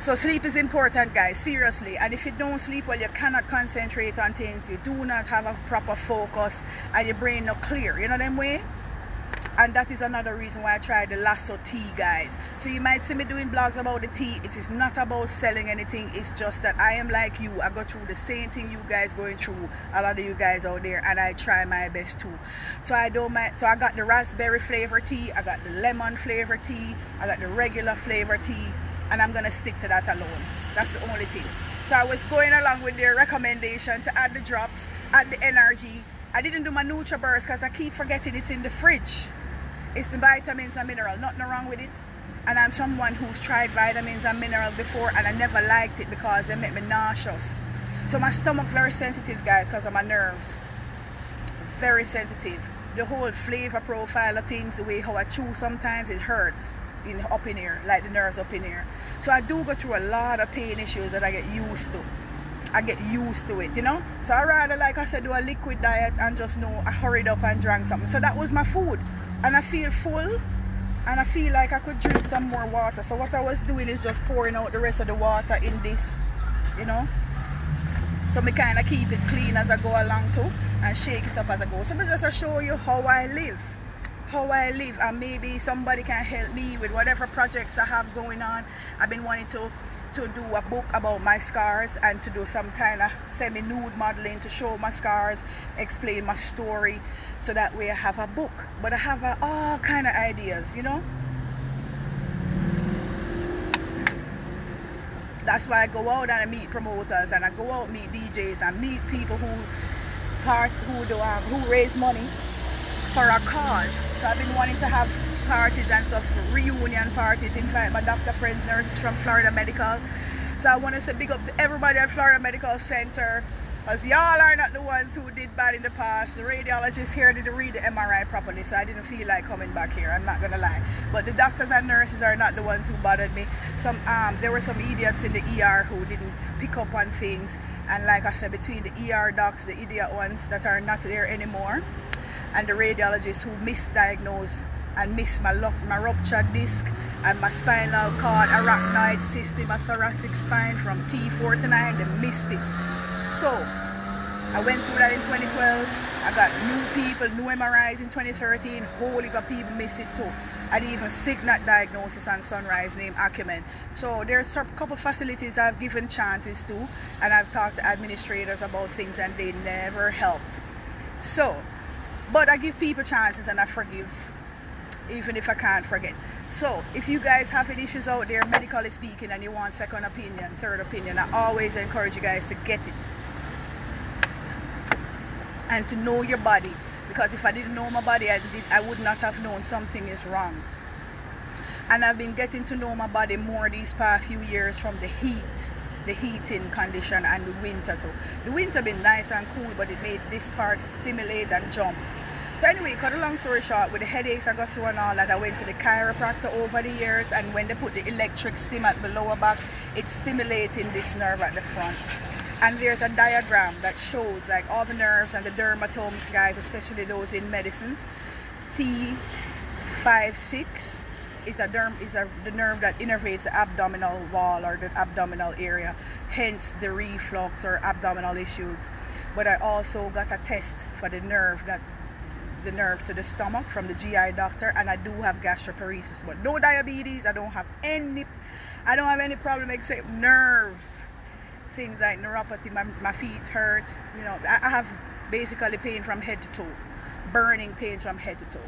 So sleep is important, guys, seriously. And if you don't sleep well, you cannot concentrate on things. You do not have a proper focus and your brain not clear. You know them way? And that is another reason why I tried the Lasso tea, guys. So you might see me doing blogs about the tea. It is not about selling anything. It's just that I am like you. I go through the same thing you guys going through, a lot of you guys out there, and I try my best too. So I don't mind. So I got the raspberry flavor tea, I got the lemon flavor tea, I got the regular flavor tea, and I'm gonna stick to that alone. That's the only thing. So I was going along with their recommendation to add the drops, add the energy. I didn't do my NutriBurst because I keep forgetting it's in the fridge. It's the vitamins and minerals, nothing wrong with it. And I'm someone who's tried vitamins and minerals before and I never liked it because they make me nauseous. So my stomach very sensitive, guys, because of my nerves. Very sensitive. The whole flavor profile of things, the way how I chew sometimes, it hurts up in here, like the nerves up in here. So I do go through a lot of pain issues that I get used to. I get used to it, you know. So I rather, like I said, do a liquid diet and just know I hurried up and drank something. So that was my food. And I feel full and I feel like I could drink some more water. So what I was doing is just pouring out the rest of the water in this, you know. So me kind of keep it clean as I go along too and shake it up as I go. So me just show you how I live. And maybe somebody can help me with whatever projects I have going on. I've been wanting to do a book about my scars and to do some kind of semi-nude modeling to show my scars, explain my story, so that way I have a book. But I have all kind of ideas, you know. That's why I go out and I meet promoters and I go out meet DJs and meet people who raise money for a cause. So I've been wanting to have parties and stuff, reunion parties. In fact, my doctor friend nurses from Florida Medical. So I want to say big up to everybody at Florida Medical Center, because y'all are not the ones who did bad in the past. The radiologist here didn't read the MRI properly, so I didn't feel like coming back here, I'm not gonna lie. But the doctors and nurses are not the ones who bothered me. There were some idiots in the ER who didn't pick up on things, and like I said, between the ER docs, the idiot ones that are not there anymore, and the radiologists who misdiagnosed and missed my ruptured disc and my spinal cord arachnoid system, my thoracic spine from T4 to 9, they missed it. So I went through that in 2012. I got new people, new MRIs in 2013. Whole heap of people missed it too. And even SIGNAT diagnosis on Sunrise named Acumen. So there's a couple facilities I've given chances to, and I've talked to administrators about things and they never helped. So, but I give people chances and I forgive, even if I can't forget. So if you guys have any issues out there, medically speaking, and you want second opinion, third opinion, I always encourage you guys to get it. And to know your body, because if I didn't know my body, I would not have known something is wrong. And I've been getting to know my body more these past few years from the heat, the heating condition, and the winter too. The winter been nice and cool, but it made this part stimulate and jump. So anyway, cut a long story short, with the headaches I got through and all that, I went to the chiropractor over the years, and when they put the electric stim at the lower back, it's stimulating this nerve at the front. And there's a diagram that shows like all the nerves and the dermatomes, guys, especially those in medicines. T56 is the nerve that innervates the abdominal wall or the abdominal area, hence the reflux or abdominal issues. But I also got a test for the nerve to the stomach from the GI doctor, and I do have gastroparesis, but no diabetes. I don't have any problem except nerve things like neuropathy. My feet hurt, you know. I have basically pain from head to toe, burning pains from head to toe.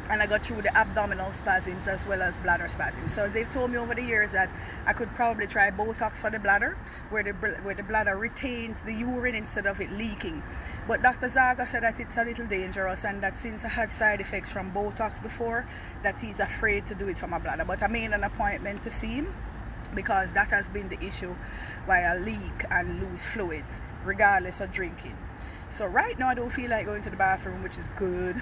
And I got through the abdominal spasms as well as bladder spasms. So they've told me over the years that I could probably try Botox for the bladder, where the bladder retains the urine instead of it leaking. But Dr. Zaga said that it's a little dangerous, and that since I had side effects from Botox before, that he's afraid to do it for my bladder. But I made an appointment to see him, because that has been the issue why I leak and lose fluids regardless of drinking. So right now I don't feel like going to the bathroom, which is good.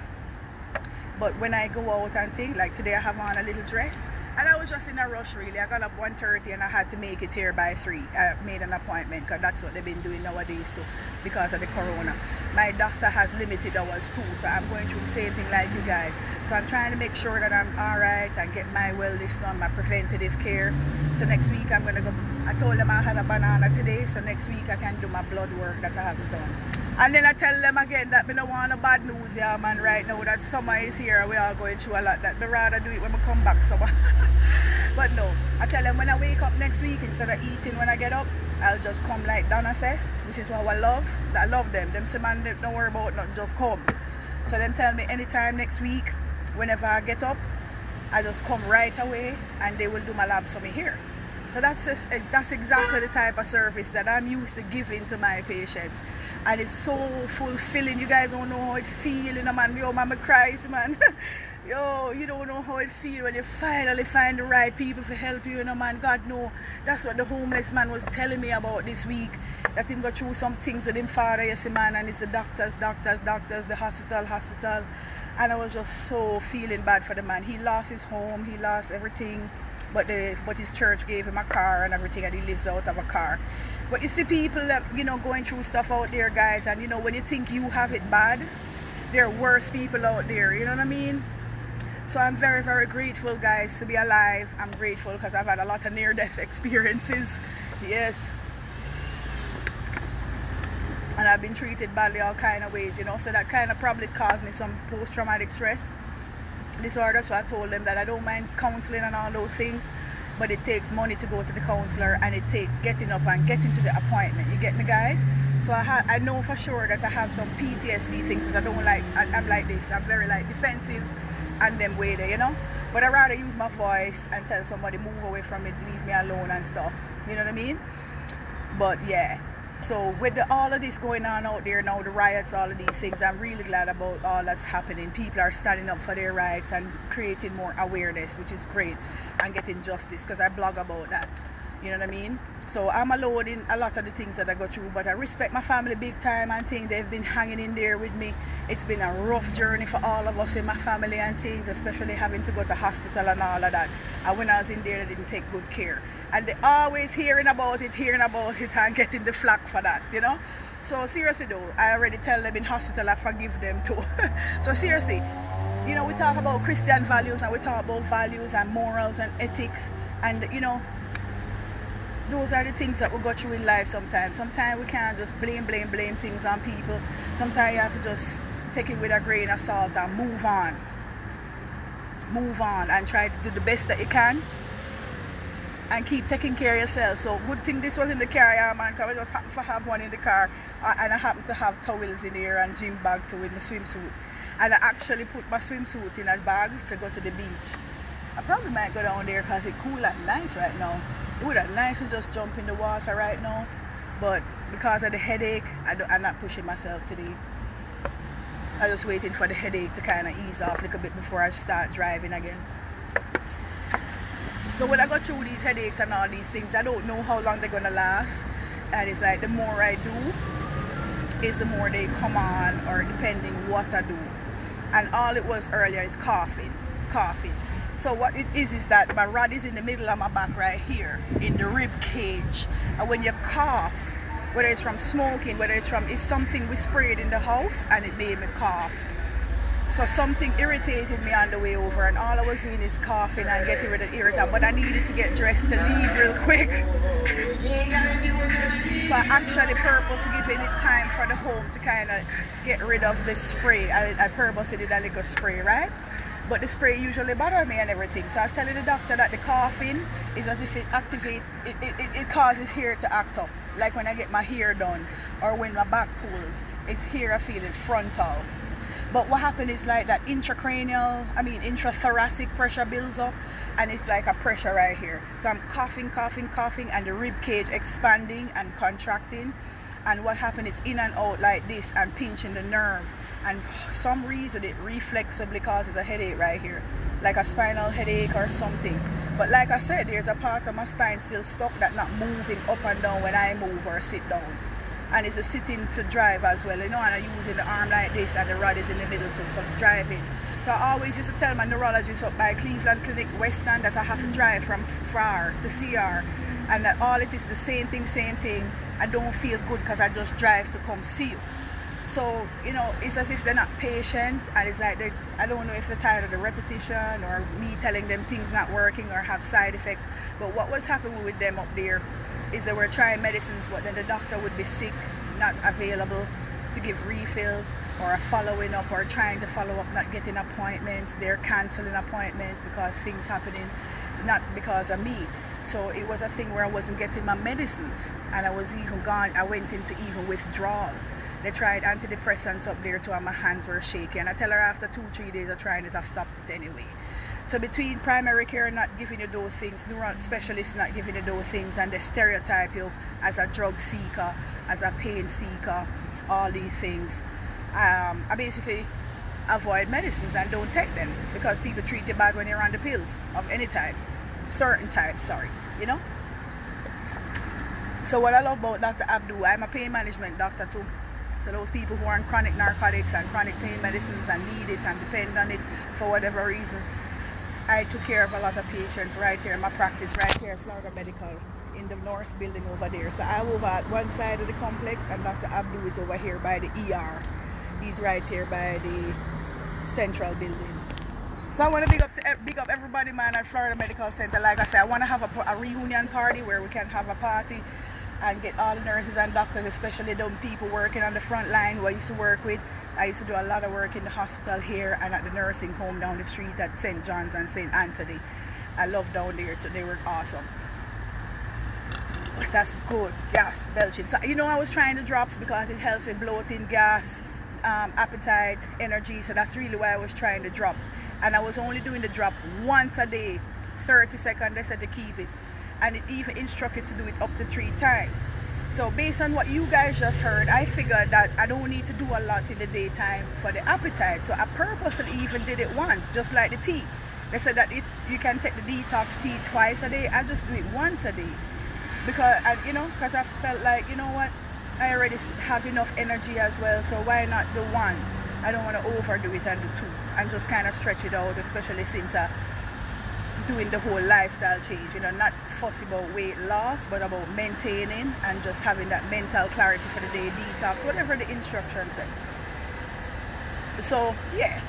But when I go out and things, like today I have on a little dress, and I was just in a rush really. I got up 1:30 and I had to make it here by 3. I made an appointment because that's what they've been doing nowadays too, because of the corona. My doctor has limited hours too, so I'm going through the same thing like you guys. So I'm trying to make sure that I'm alright and get my wellness done, my preventative care. So next week I'm going to go, I told them I had a banana today, so next week I can do my blood work that I haven't done. And then I tell them again that we don't want no bad news, yeah man, right now that summer is here, we are going through a lot, that we rather do it when we come back summer. But no, I tell them when I wake up next week, instead of eating when I get up, I'll just come like Donna said, which is what I love. I love them. Them say man, don't worry about nothing, just come. So them tell me anytime next week, whenever I get up, I just come right away and they will do my labs for me here. So that's exactly the type of service that I'm used to giving to my patients. And it's so fulfilling. You guys don't know how it feels, you know, man. Yo, mama cries, man. Yo, you don't know how it feels when you finally find the right people to help you, you know, man. God know. That's what the homeless man was telling me about this week. That him go through some things with him father, you see, man. And it's the doctors, the hospital. And I was just so feeling bad for the man. He lost his home, he lost everything. But his church gave him a car and everything, and he lives out of a car. But you see people that, you know, going through stuff out there, guys, and you know, when you think you have it bad, there are worse people out there, you know what I mean? So I'm very, very grateful, guys, to be alive. I'm grateful because I've had a lot of near-death experiences. Yes. And I've been treated badly all kind of ways, you know, so that kind of probably caused me some post-traumatic stress disorder. So I told them that I don't mind counseling and all those things, but it takes money to go to the counselor, and it takes getting up and getting to the appointment. You get me, guys? So I know for sure that I have some PTSD things because I don't like, I'm like this, I'm very like defensive and them way there, you know. But I rather use my voice and tell somebody move away from it, leave me alone and stuff, you know what I mean? But yeah, so with all of this going on out there now, the riots, all of these things, I'm really glad about all that's happening. People are standing up for their rights and creating more awareness, which is great, and getting justice, because I blog about that, you know what I mean? So I'm alone in a lot of the things that I go through, but I respect my family big time and things. They've been hanging in there with me. It's been a rough journey for all of us in my family and things, especially having to go to hospital and all of that. And when I was in there, they didn't take good care. And they always hearing about it and getting the flack for that, you know? So seriously though, I already tell them in hospital I forgive them too. So seriously, you know, we talk about Christian values and we talk about values and morals and ethics, and you know, those are the things that we go through in life sometimes. Sometimes we can't just blame things on people. Sometimes you have to just take it with a grain of salt and move on and try to do the best that you can and keep taking care of yourself. So good thing this was in the car, yeah, man, because I just happen to have one in the car, and I happen to have towels in here and gym bag too with my swimsuit. And I actually put my swimsuit in a bag to go to the beach. I probably might go down there because it's cool and nice right now. It would have nice to just jump in the water right now, but because of the headache, I'm not pushing myself today. I'm just waiting for the headache to kind of ease off a little bit before I start driving again. So when I go through these headaches and all these things, I don't know how long they're going to last. And it's like the more I do, is the more they come on, or depending what I do. And all it was earlier is coughing. So what it is that my rod is in the middle of my back right here, in the rib cage. And when you cough, whether it's from smoking, whether it's something we sprayed in the house and it made me cough. So something irritated me on the way over, and all I was doing is coughing and getting rid of irritant. But I needed to get dressed to leave real quick. So I actually purposely giving it time for the home to kind of get rid of the spray. I purposely did a little spray, right? But the spray usually bothers me and everything. So I was telling the doctor that the coughing is as if it activates, it causes hair to act up. Like when I get my hair done, or when my back pulls, it's here I feel it frontal. But what happened is like that intrathoracic pressure builds up, and it's like a pressure right here. So I'm coughing, and the rib cage expanding and contracting. And what happened is in and out like this and pinching the nerve. And for some reason it reflexively causes a headache right here, like a spinal headache or something. But like I said, there's a part of my spine still stuck that's not moving up and down when I move or sit down. and it's a sitting to drive as well, you know, and I'm using the arm like this and the rod is in the middle too, so driving. So I always used to tell my neurologist up by Cleveland Clinic, West End, that I have to drive from FAR to CR, and that all it is the same thing. I don't feel good because I just drive to come see you. So, you know, it's as if they're not patient, and it's like I don't know if they're tired of the repetition or me telling them things not working or have side effects. But what was happening with them up there is they were trying medicines, but then the doctor would be sick, not available to give refills or a following up, or trying to follow up, not getting appointments. They're canceling appointments because things happening, not because of me. So it was a thing where I wasn't getting my medicines, and I was even gone. I went into even withdrawal. They tried antidepressants up there too, and my hands were shaky. And I tell her after 2-3 days of trying it, I stopped it anyway. So between primary care not giving you those things, neural specialists not giving you those things, and they stereotype you as a drug seeker, as a pain seeker, all these things, I basically avoid medicines and don't take them, because people treat you bad when you're on the pills of any type, certain types, sorry, you know. So what I love about Dr. Abdou, I'm a pain management doctor too. So those people who are on chronic narcotics and chronic pain medicines and need it and depend on it for whatever reason, I took care of a lot of patients right here in my practice, right here at Florida Medical, in the north building over there. So I'm over at one side of the complex, and Dr. Abdou is over here by the ER. He's right here by the central building. So I want to big up everybody, man, at Florida Medical Center. Like I said, I want to have a reunion party where we can have a party and get all the nurses and doctors, especially the people working on the front line who I used to work with. I used to do a lot of work in the hospital here and at the nursing home down the street at St. John's and St. Anthony. I love down there too. They were awesome. That's good. Gas, belching. So, you know, I was trying the drops because it helps with bloating, gas, appetite, energy. So that's really why I was trying the drops. And I was only doing the drop once a day, 30 seconds. They said to keep it. And it even instructed to do it up to 3 times. So based on what you guys just heard, I figured that I don't need to do a lot in the daytime for the appetite. So I purposely even did it once, just like the tea. They said that you can take the detox tea twice a day. I just do it once a day. Because, because I felt like, you know what, I already have enough energy as well, so why not do one? I don't want to overdo it and do 2 and just kind of stretch it out, especially since I'm doing the whole lifestyle change, not fussy about weight loss, but about maintaining and just having that mental clarity for the day, detox, whatever the instructions say. So yeah,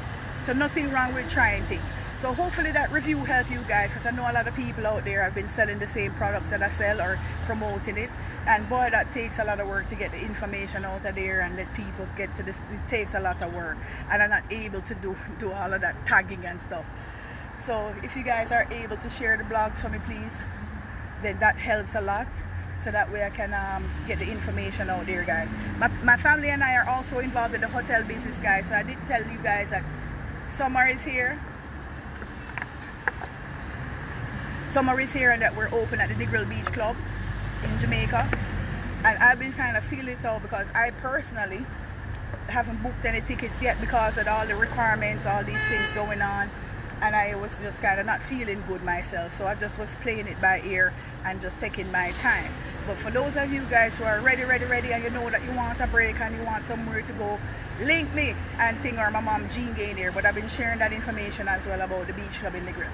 so nothing wrong with trying things. So hopefully that review helped you guys, because I know a lot of people out there have been selling the same products that I sell or promoting it, and boy, that takes a lot of work to get the information out of there and let people get to this. It takes a lot of work, and I'm not able to do all of that tagging and stuff. So if you guys are able to share the blogs for me, please, then that helps a lot, so that way I can get the information out there, guys. My family and I are also involved in the hotel business, guys, so I did tell you guys that summer is here. Summer is here, and that we're open at the Negril Beach Club in Jamaica. And I've been kind of feeling it out because I personally haven't booked any tickets yet because of all the requirements, all these things going on. And I was just kind of not feeling good myself. So I just was playing it by ear and just taking my time. But for those of you guys who are ready, and you know that you want a break and you want somewhere to go, link me and Ting or my mom Jean Gaynair. But I've been sharing that information as well about the beach club in Negril.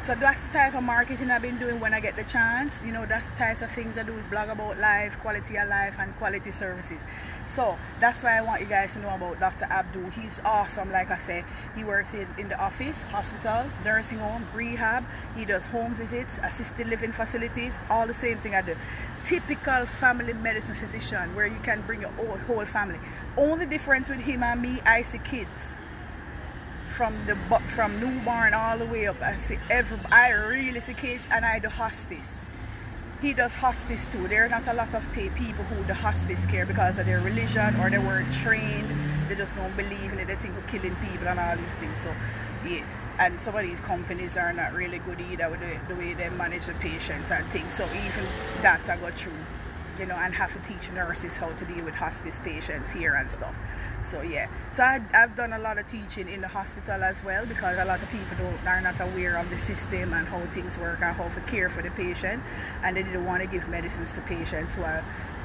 So that's the type of marketing I've been doing when I get the chance. That's the types of things I do, blog about life, quality of life, and quality services. So that's why I want you guys to know about Dr. Abdou. He's awesome, like I said. He works in the office, hospital, nursing home, rehab. He does home visits, assisted living facilities, all the same thing I do. Typical family medicine physician where you can bring your whole family. Only difference with him and me, I see kids. From newborn all the way up. I really see kids, and I do hospice. He does hospice too. There are not a lot of people who do hospice care because of their religion, or they weren't trained. They just don't believe in it. They think we're killing people and all these things. So yeah, and some of these companies are not really good either with the way they manage the patients and things. So even that I got through, and have to teach nurses how to deal with hospice patients here and stuff. So yeah, so I've done a lot of teaching in the hospital as well, because a lot of people are not aware of the system and how things work and how to care for the patient, and they didn't want to give medicines to patients who are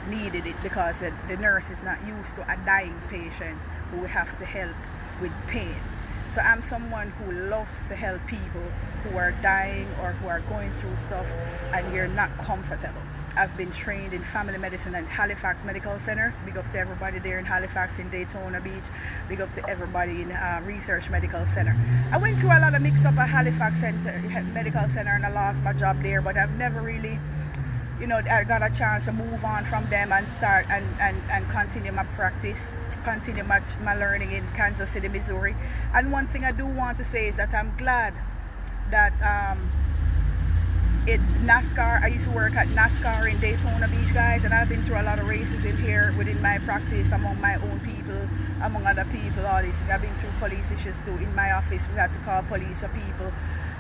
needed it because the nurse is not used to a dying patient who we have to help with pain. So I'm someone who loves to help people who are dying or who are going through stuff and you're not comfortable. I've been trained in family medicine at Halifax Medical Centers. Big up to everybody there in Halifax, in Daytona Beach. Big up to everybody in Research Medical Center. I went through a lot of mix-up at Halifax Medical Center and I lost my job there, but I've never really, you know, I got a chance to move on from them and start and continue my practice, continue my learning in Kansas City, Missouri. And one thing I do want to say is that I'm glad that Nascar, I used to work at Nascar in Daytona Beach, guys, and I've been through a lot of races in here within my practice, among my own people, among other people, all these things. I've been through police issues too. In my office, we had to call police for people.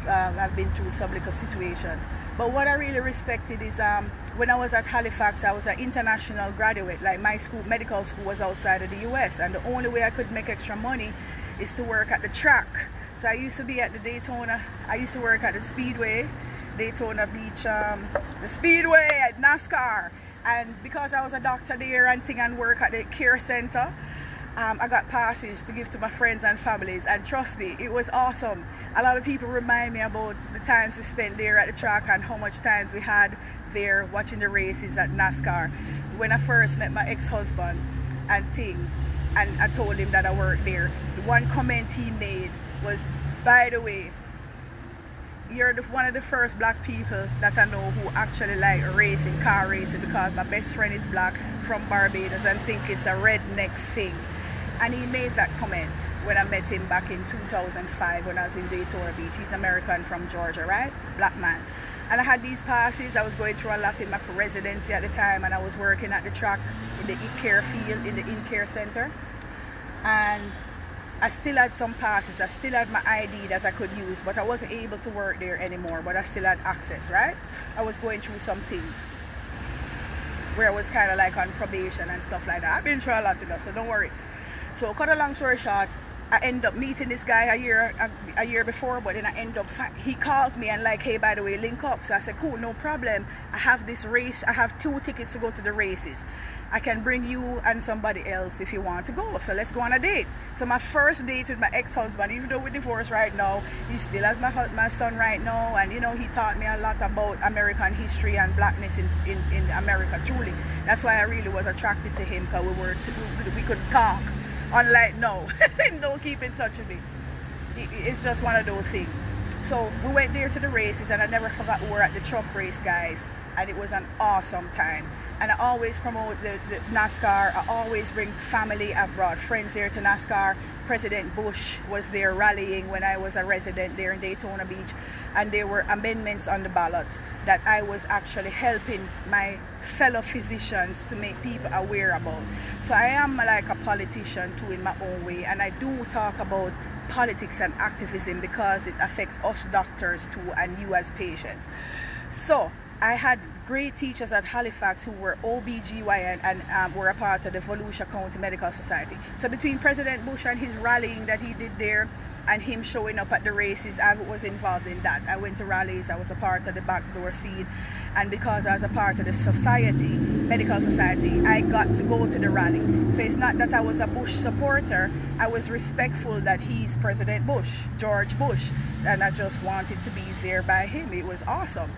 I've been through some little situations. But what I really respected is when I was at Halifax, I was an international graduate. Like my school, medical school, was outside of the US, and the only way I could make extra money is to work at the track. So I used to be at the Daytona, I used to work at the Speedway, Daytona Beach, the Speedway at Nascar. And because I was a doctor there and work at the care center, I got passes to give to my friends and families, and trust me, it was awesome. A lot of people remind me about the times we spent there at the track and how much times we had there watching the races at NASCAR. When I first met my ex-husband and I told him that I worked there, the one comment he made was, by the way, you're one of the first black people that I know who actually like racing, car racing, because my best friend is black from Barbados and think it's a redneck thing. And he made that comment when I met him back in 2005 when I was in Daytona Beach. He's American from Georgia, right? Black man. And I had these passes. I was going through a lot in my residency at the time, and I was working at the track in the in-care field, in the in-care center. And I still had some passes. I still had my ID that I could use, but I wasn't able to work there anymore, but I still had access, right? I was going through some things where I was kind of like on probation and stuff like that. I've been through a lot of that, so don't worry. So cut a long story short, I end up meeting this guy a year before, but then I end up, he calls me and like, hey, by the way, link up. So I said, cool, no problem. I have this race, I have 2 tickets to go to the races. I can bring you and somebody else if you want to go. So let's go on a date. So my first date with my ex-husband, even though we're divorced right now, he still has my son right now. And you know, he taught me a lot about American history and blackness in America, truly. That's why I really was attracted to him, because we could talk. Unlike no, don't keep in touch with me. It's just one of those things. So we went there to the races, and I never forgot we were at the truck race, guys, and it was an awesome time. And I always promote the NASCAR. I always bring family. I've brought friends there to NASCAR. President Bush was there rallying when I was a resident there in Daytona Beach, and there were amendments on the ballot that I was actually helping my fellow physicians to make people aware about. So I am like a politician too in my own way, and I do talk about politics and activism because it affects us doctors too and you as patients. So I had great teachers at Halifax who were OBGYN and were a part of the Volusia County Medical Society. So between President Bush and his rallying that he did there and him showing up at the races, I was involved in that. I went to rallies, I was a part of the backdoor seat, and because I was a part of the society, medical society, I got to go to the rally. So it's not that I was a Bush supporter, I was respectful that he's President Bush, George Bush, and I just wanted to be there by him. It was awesome.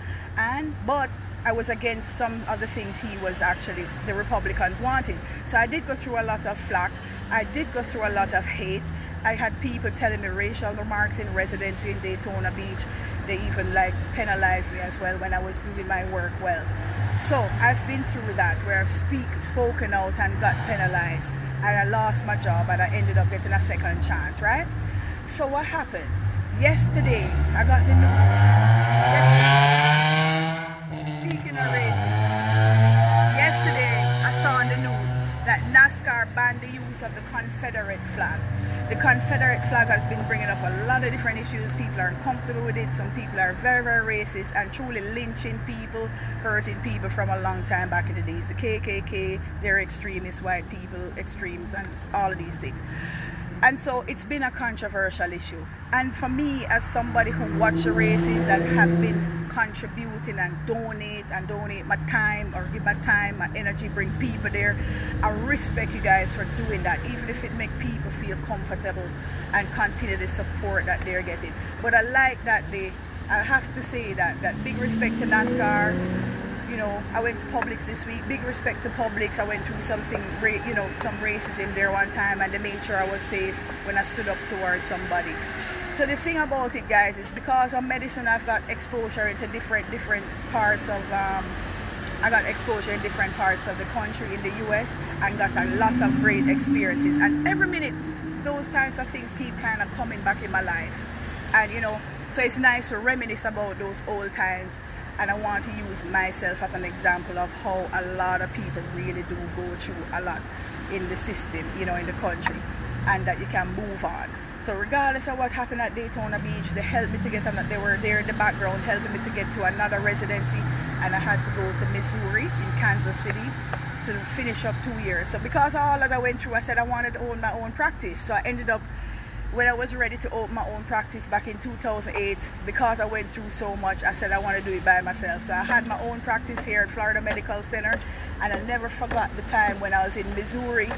But I was against some of the things he was actually, the Republicans wanted. So I did go through a lot of flack. I did go through a lot of hate. I had people telling me racial remarks in residency in Daytona Beach. They even like penalized me as well when I was doing my work well. So I've been through that where I've spoken out and got penalized. And I lost my job and I ended up getting a second chance, right? So what happened? Yesterday, I got the news. Speaking of racism, yesterday I saw on the news that NASCAR banned the use of the Confederate flag. The Confederate flag has been bringing up a lot of different issues. People are uncomfortable with it. Some people are very, very racist and truly lynching people, hurting people from a long time back in the days. The KKK, they're extremist white people, extremes, and all of these things. And so it's been a controversial issue. And for me, as somebody who watched the races and have been contributing and donate my time, or give my time, my energy, bring people there. I respect you guys for doing that, even if it make people feel comfortable and continue the support that they're getting. But I like that I have to say that big respect to Nascar. You know, I went to Publix this week. Big respect to Publix. I went through something, you know, some racism there one time, and they made sure I was safe when I stood up towards somebody. So the thing about it, guys, is because of medicine, I've got exposure into different parts of I got exposure in different parts of the country in the US, and got a lot of great experiences. And every minute, those types of things keep kind of coming back in my life. And you know, so it's nice to reminisce about those old times. And I want to use myself as an example of how a lot of people really do go through a lot in the system, you know, in the country, and that you can move on. So regardless of what happened at Daytona Beach, they helped me to get on, they were there in the background helping me to get to another residency, and I had to go to Missouri in Kansas City to finish up 2 years. So because of all that I went through, I said I wanted to own my own practice. So I ended up, when I was ready to open my own practice back in 2008, because I went through so much, I said I want to do it by myself. So I had my own practice here at Florida Medical Center, and I never forgot the time when I was in Missouri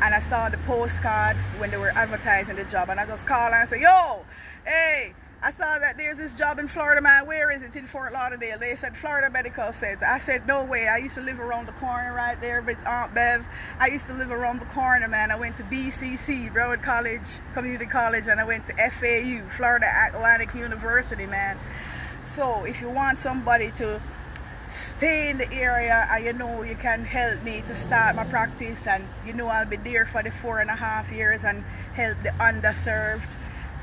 and I saw the postcard when they were advertising the job, and I just called and I said, yo, hey, I saw that there's this job in Florida, man. Where is it? In Fort Lauderdale. They said Florida Medical Center. I said, no way. I used to live around the corner right there with Aunt Bev. I used to live around the corner, man. I went to BCC, Broward College, Community College, and I went to FAU, Florida Atlantic University, man. So if you want somebody to stay in the area, and you know you can help me to start my practice, and you know I'll be there for the 4.5 years and help the underserved,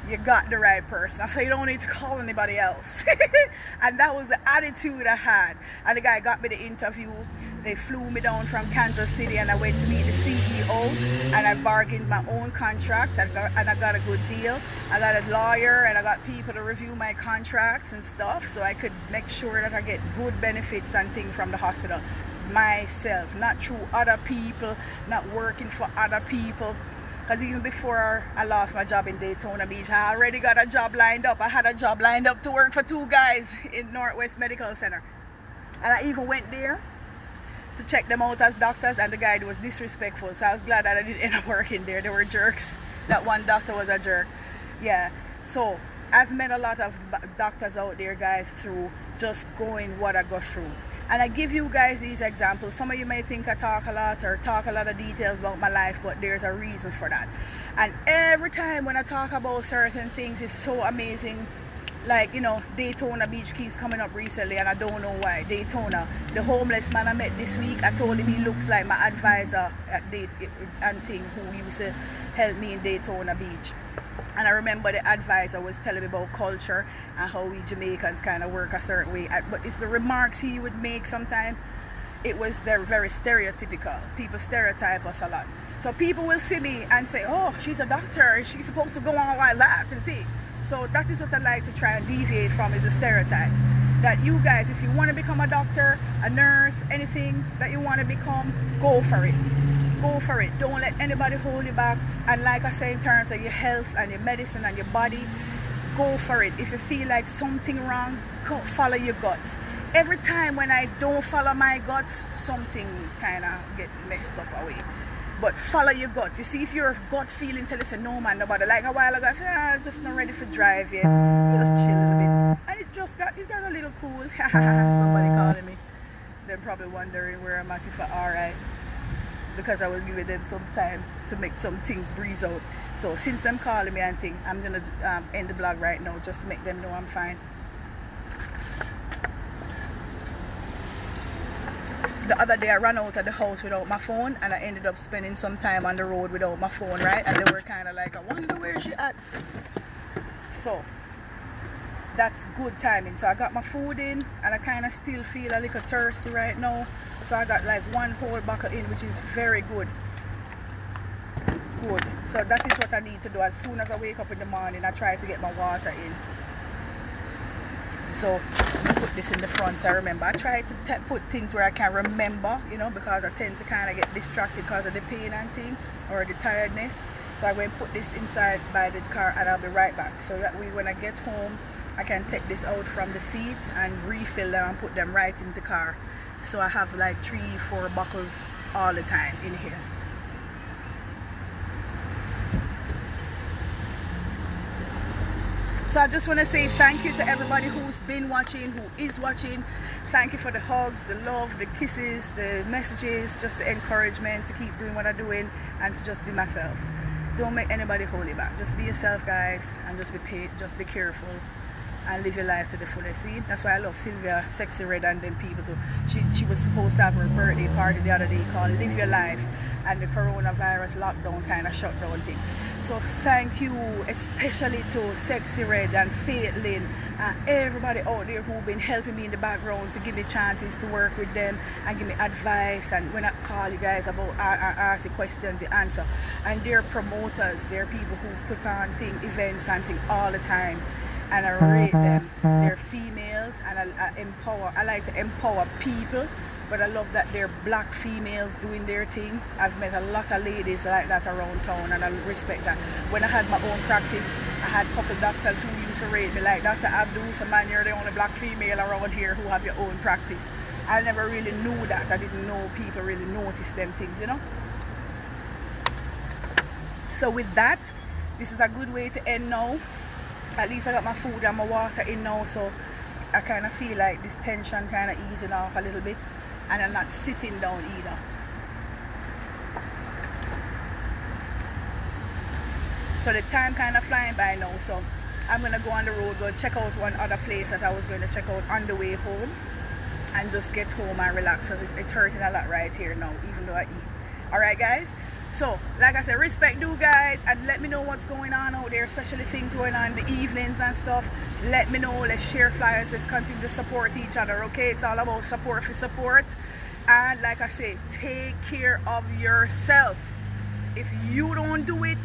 you got the right person. So you don't need to call anybody else. And that was the attitude I had. And the guy got me the interview. They flew me down from Kansas City, and I went to meet the CEO, and I bargained my own contract, and I got a good deal. I got a lawyer, and I got people to review my contracts and stuff, so I could make sure that I get good benefits and things from the hospital myself, not through other people, not working for other people. Because even before I lost my job in Daytona Beach, I already got a job lined up. I had a job lined up to work for 2 guys in Northwest Medical Center. And I even went there to check them out as doctors, and the guy was disrespectful. So I was glad that I didn't end up working there. They were jerks. That one doctor was a jerk. Yeah. So I've met a lot of doctors out there, guys, through just going what I go through. And I give you guys these examples. Some of you may think I talk a lot or talk a lot of details about my life, but there's a reason for that. And every time when I talk about certain things, it's so amazing. Like, you know, Daytona Beach keeps coming up recently, and I don't know why. Daytona, the homeless man I met this week, I told him he looks like my advisor at who used to help me in Daytona Beach. And I remember the advisor was telling me about culture and how we Jamaicans kind of work a certain way. But it's the remarks he would make sometimes. They're very stereotypical. People stereotype us a lot. So people will see me and say, oh, she's a doctor, she's supposed to go on like that and things. So that is what I like to try and deviate from, is a stereotype. That you guys, if you want to become a doctor, a nurse, anything that you want to become, go for it. Go for it. Don't let anybody hold you back. And like I say, in terms of your health and your medicine and your body, go for it. If you feel like something wrong, go follow your guts. Every time when I don't follow my guts, something kind of get messed up away. But follow your guts. You see, if your gut feeling tell you, say, no man, nobody. Like a while ago, I said, I'm just not ready for drive yet. Just chill a little bit. And it got a little cool. Somebody calling me. They're probably wondering where I'm at, if I'm alright. Because I was giving them some time to make some things breeze out. So since them calling me and thing, I'm going to end the blog right now just to make them know I'm fine. The other day I ran out of the house without my phone, and I ended up spending some time on the road without my phone, right? And they were kind of like, I wonder where she at. So that's good timing. So I got my food in, and I kind of still feel a little thirsty right now. So I got like 1 whole bottle in, which is very good. Good. So that is what I need to do. As soon as I wake up in the morning, I try to get my water in. So I put this in the front, so I remember. I try to put things where I can remember, you know, because I tend to kind of get distracted because of the pain and thing, or the tiredness. So I'm going to put this inside by the car, and I'll be right back. So that way when I get home, I can take this out from the seat and refill them and put them right in the car. So I have like 3-4 bottles all the time in here. So I just want to say thank you to everybody who's been watching, who is watching. Thank you for the hugs, the love, the kisses, the messages, just the encouragement to keep doing what I'm doing and to just be myself. Don't make anybody hold you back. Just be yourself, guys, and just be careful and live your life to the fullest. See, that's why I love Sylvia, Sexy Red, and them people too. She was supposed to have her birthday party the other day called Live Your Life, and the coronavirus lockdown kind of shut down thing. So thank you especially to Sexy Red and Faith Lynn and everybody out there who've been helping me in the background to give me chances to work with them and give me advice, and when I call you guys about ask you questions, you answer. And they're promoters, they're people who put on events and things all the time, and I rate them. They're females, and I like to empower people, but I love that they're black females doing their thing. I've met a lot of ladies like that around town, and I respect that. When I had my own practice, I had a couple doctors who used to rate me, like Dr. Abdou. So man, you're the only black female around here who have your own practice. I never really knew that. I didn't know people really notice them things, you know. So with that, this is a good way to end now. At least I got my food and my water in now, so I kind of feel like this tension kind of easing off a little bit, and I'm not sitting down either. So the time kind of flying by now, so I'm going to go on the road, go check out one other place that I was going to check out on the way home, and just get home and relax. So it's hurting a lot right here now, even though I eat. Alright guys, so like I said, respect you guys, and let me know what's going on out there, especially things going on in the evenings and stuff. Let me know, let's share flyers, let's continue to support each other, okay? It's all about support for support. And like I say, take care of yourself. If you don't do it,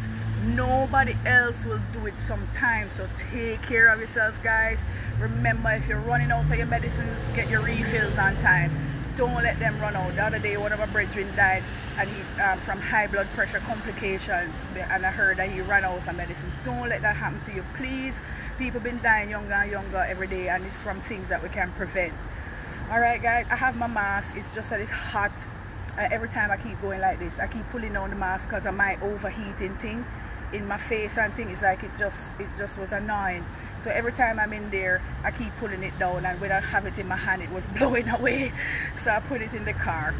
nobody else will do it sometimes. So take care of yourself, guys. Remember, if you're running out of your medicines, get your refills on time. Don't let them run out. The other day, one of my brethren died, and he from high blood pressure complications, and I heard that he ran out of medicines. Don't let that happen to you, please. People been dying younger and younger every day, and it's from things that we can prevent. Alright guys, I have my mask. It's just that it's hot. Every time I keep going like this, I keep pulling down the mask because of my overheating thing in my face and thing. It's like it just was annoying. So every time I'm in there, I keep pulling it down, and when I have it in my hand, it was blowing away. So I put it in the car.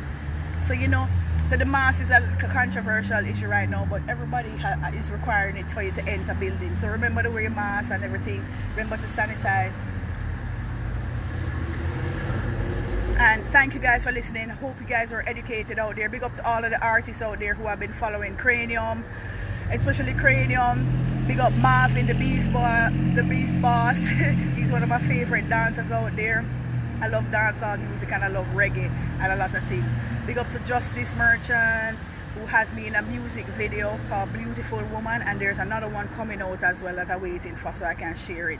So you know, so the mask is a controversial issue right now, but everybody is requiring it for you to enter buildings. So remember to wear your mask and everything. Remember to sanitize. And thank you guys for listening. I hope you guys are educated out there. Big up to all of the artists out there who have been following Cranium, especially Cranium. Big up Marvin, the Beast Boss. He's one of my favorite dancers out there. I love dancehall music, and I love reggae and a lot of things. Big up to Justice Merchant, who has me in a music video called Beautiful Woman, and there's another one coming out as well that I'm waiting for so I can share it.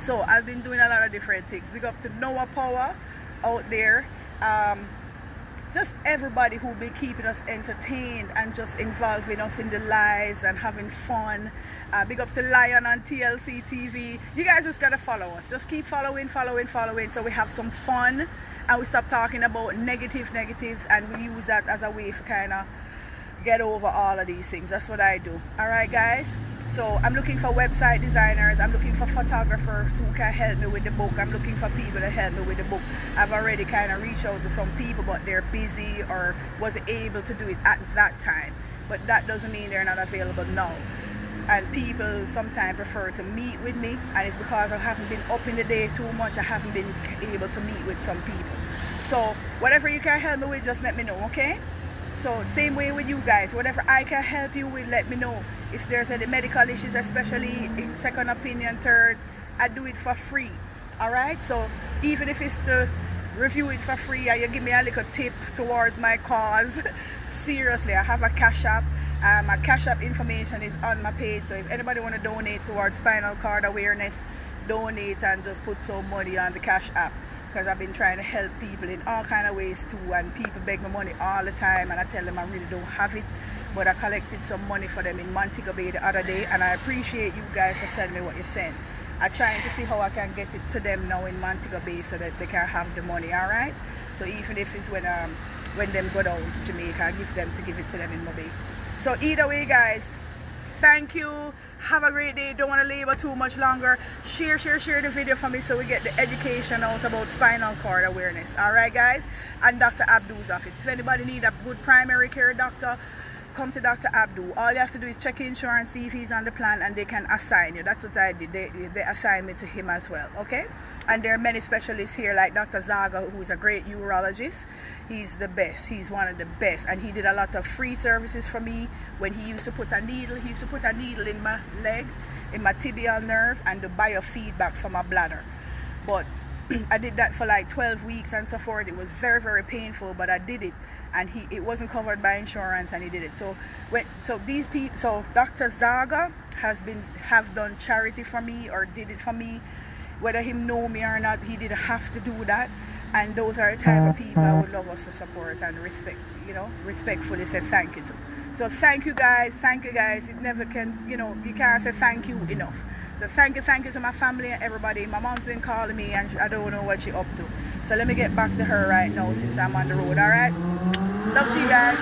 So I've been doing a lot of different things. Big up to Noah Power out there. Just everybody who been keeping us entertained and just involving us in the lives and having fun. Big up to Lion on TLC TV. You guys just gotta follow us. Just keep following, so we have some fun and we stop talking about negatives, and we use that as a way to kind of get over all of these things. That's what I do. Alright guys, so I'm looking for website designers, I'm looking for photographers who can help me with the book, I'm looking for people to help me with the book. I've already kind of reached out to some people, but they're busy or wasn't able to do it at that time, but that doesn't mean they're not available now. And people sometimes prefer to meet with me, and it's because I haven't been up in the day too much. I haven't been able to meet with some people. So whatever you can help me with, just let me know, okay? So same way with you guys, whatever I can help you with, let me know. If there's any medical issues, especially second opinion, third, I do it for free. Alright, so even if it's to review it for free, and you give me a little tip towards my cause, seriously, I have a Cash App. My Cash App information is on my page, so if anybody want to donate towards spinal cord awareness, donate and just put some money on the Cash App, because I've been trying to help people in all kind of ways too, and people beg me money all the time, and I tell them I really don't have it, but I collected some money for them in Montego Bay the other day, and I appreciate you guys for sending me what you sent. I'm trying to see how I can get it to them now in Montego Bay so that they can have the money, alright? So even if it's when them go down to Jamaica, I give them to give it to them in Mobay. So either way, guys, thank you. Have a great day. Don't want to labor too much longer. Share the video for me so we get the education out about spinal cord awareness. Alright, guys? And Dr. Abdou's office. If anybody need a good primary care doctor, come to Dr. Abdou. All you have to do is check insurance, see if he's on the plan, and they can assign you. That's what I did. They assigned me to him as well, okay? And there are many specialists here like Dr. Zaga, who is a great urologist. He's the best. He's one of the best. And he did a lot of free services for me when he used to put a needle. He used to put a needle in my leg, in my tibial nerve, and the biofeedback for my bladder. But I did that for like 12 weeks and so forth. It was very, very painful, but I did it, and it wasn't covered by insurance, and he did it. So these people, so Dr. Zaga have done charity for me, or did it for me, whether him know me or not. He didn't have to do that, and those are the type of people I would love us to support and respect, you know, respectfully say thank you to. So thank you guys. It never can, you know, you can't say thank you enough. So thank you to my family and everybody. My mom's been calling me and I don't know what she's up to. So let me get back to her right now since I'm on the road, alright? Love to you guys.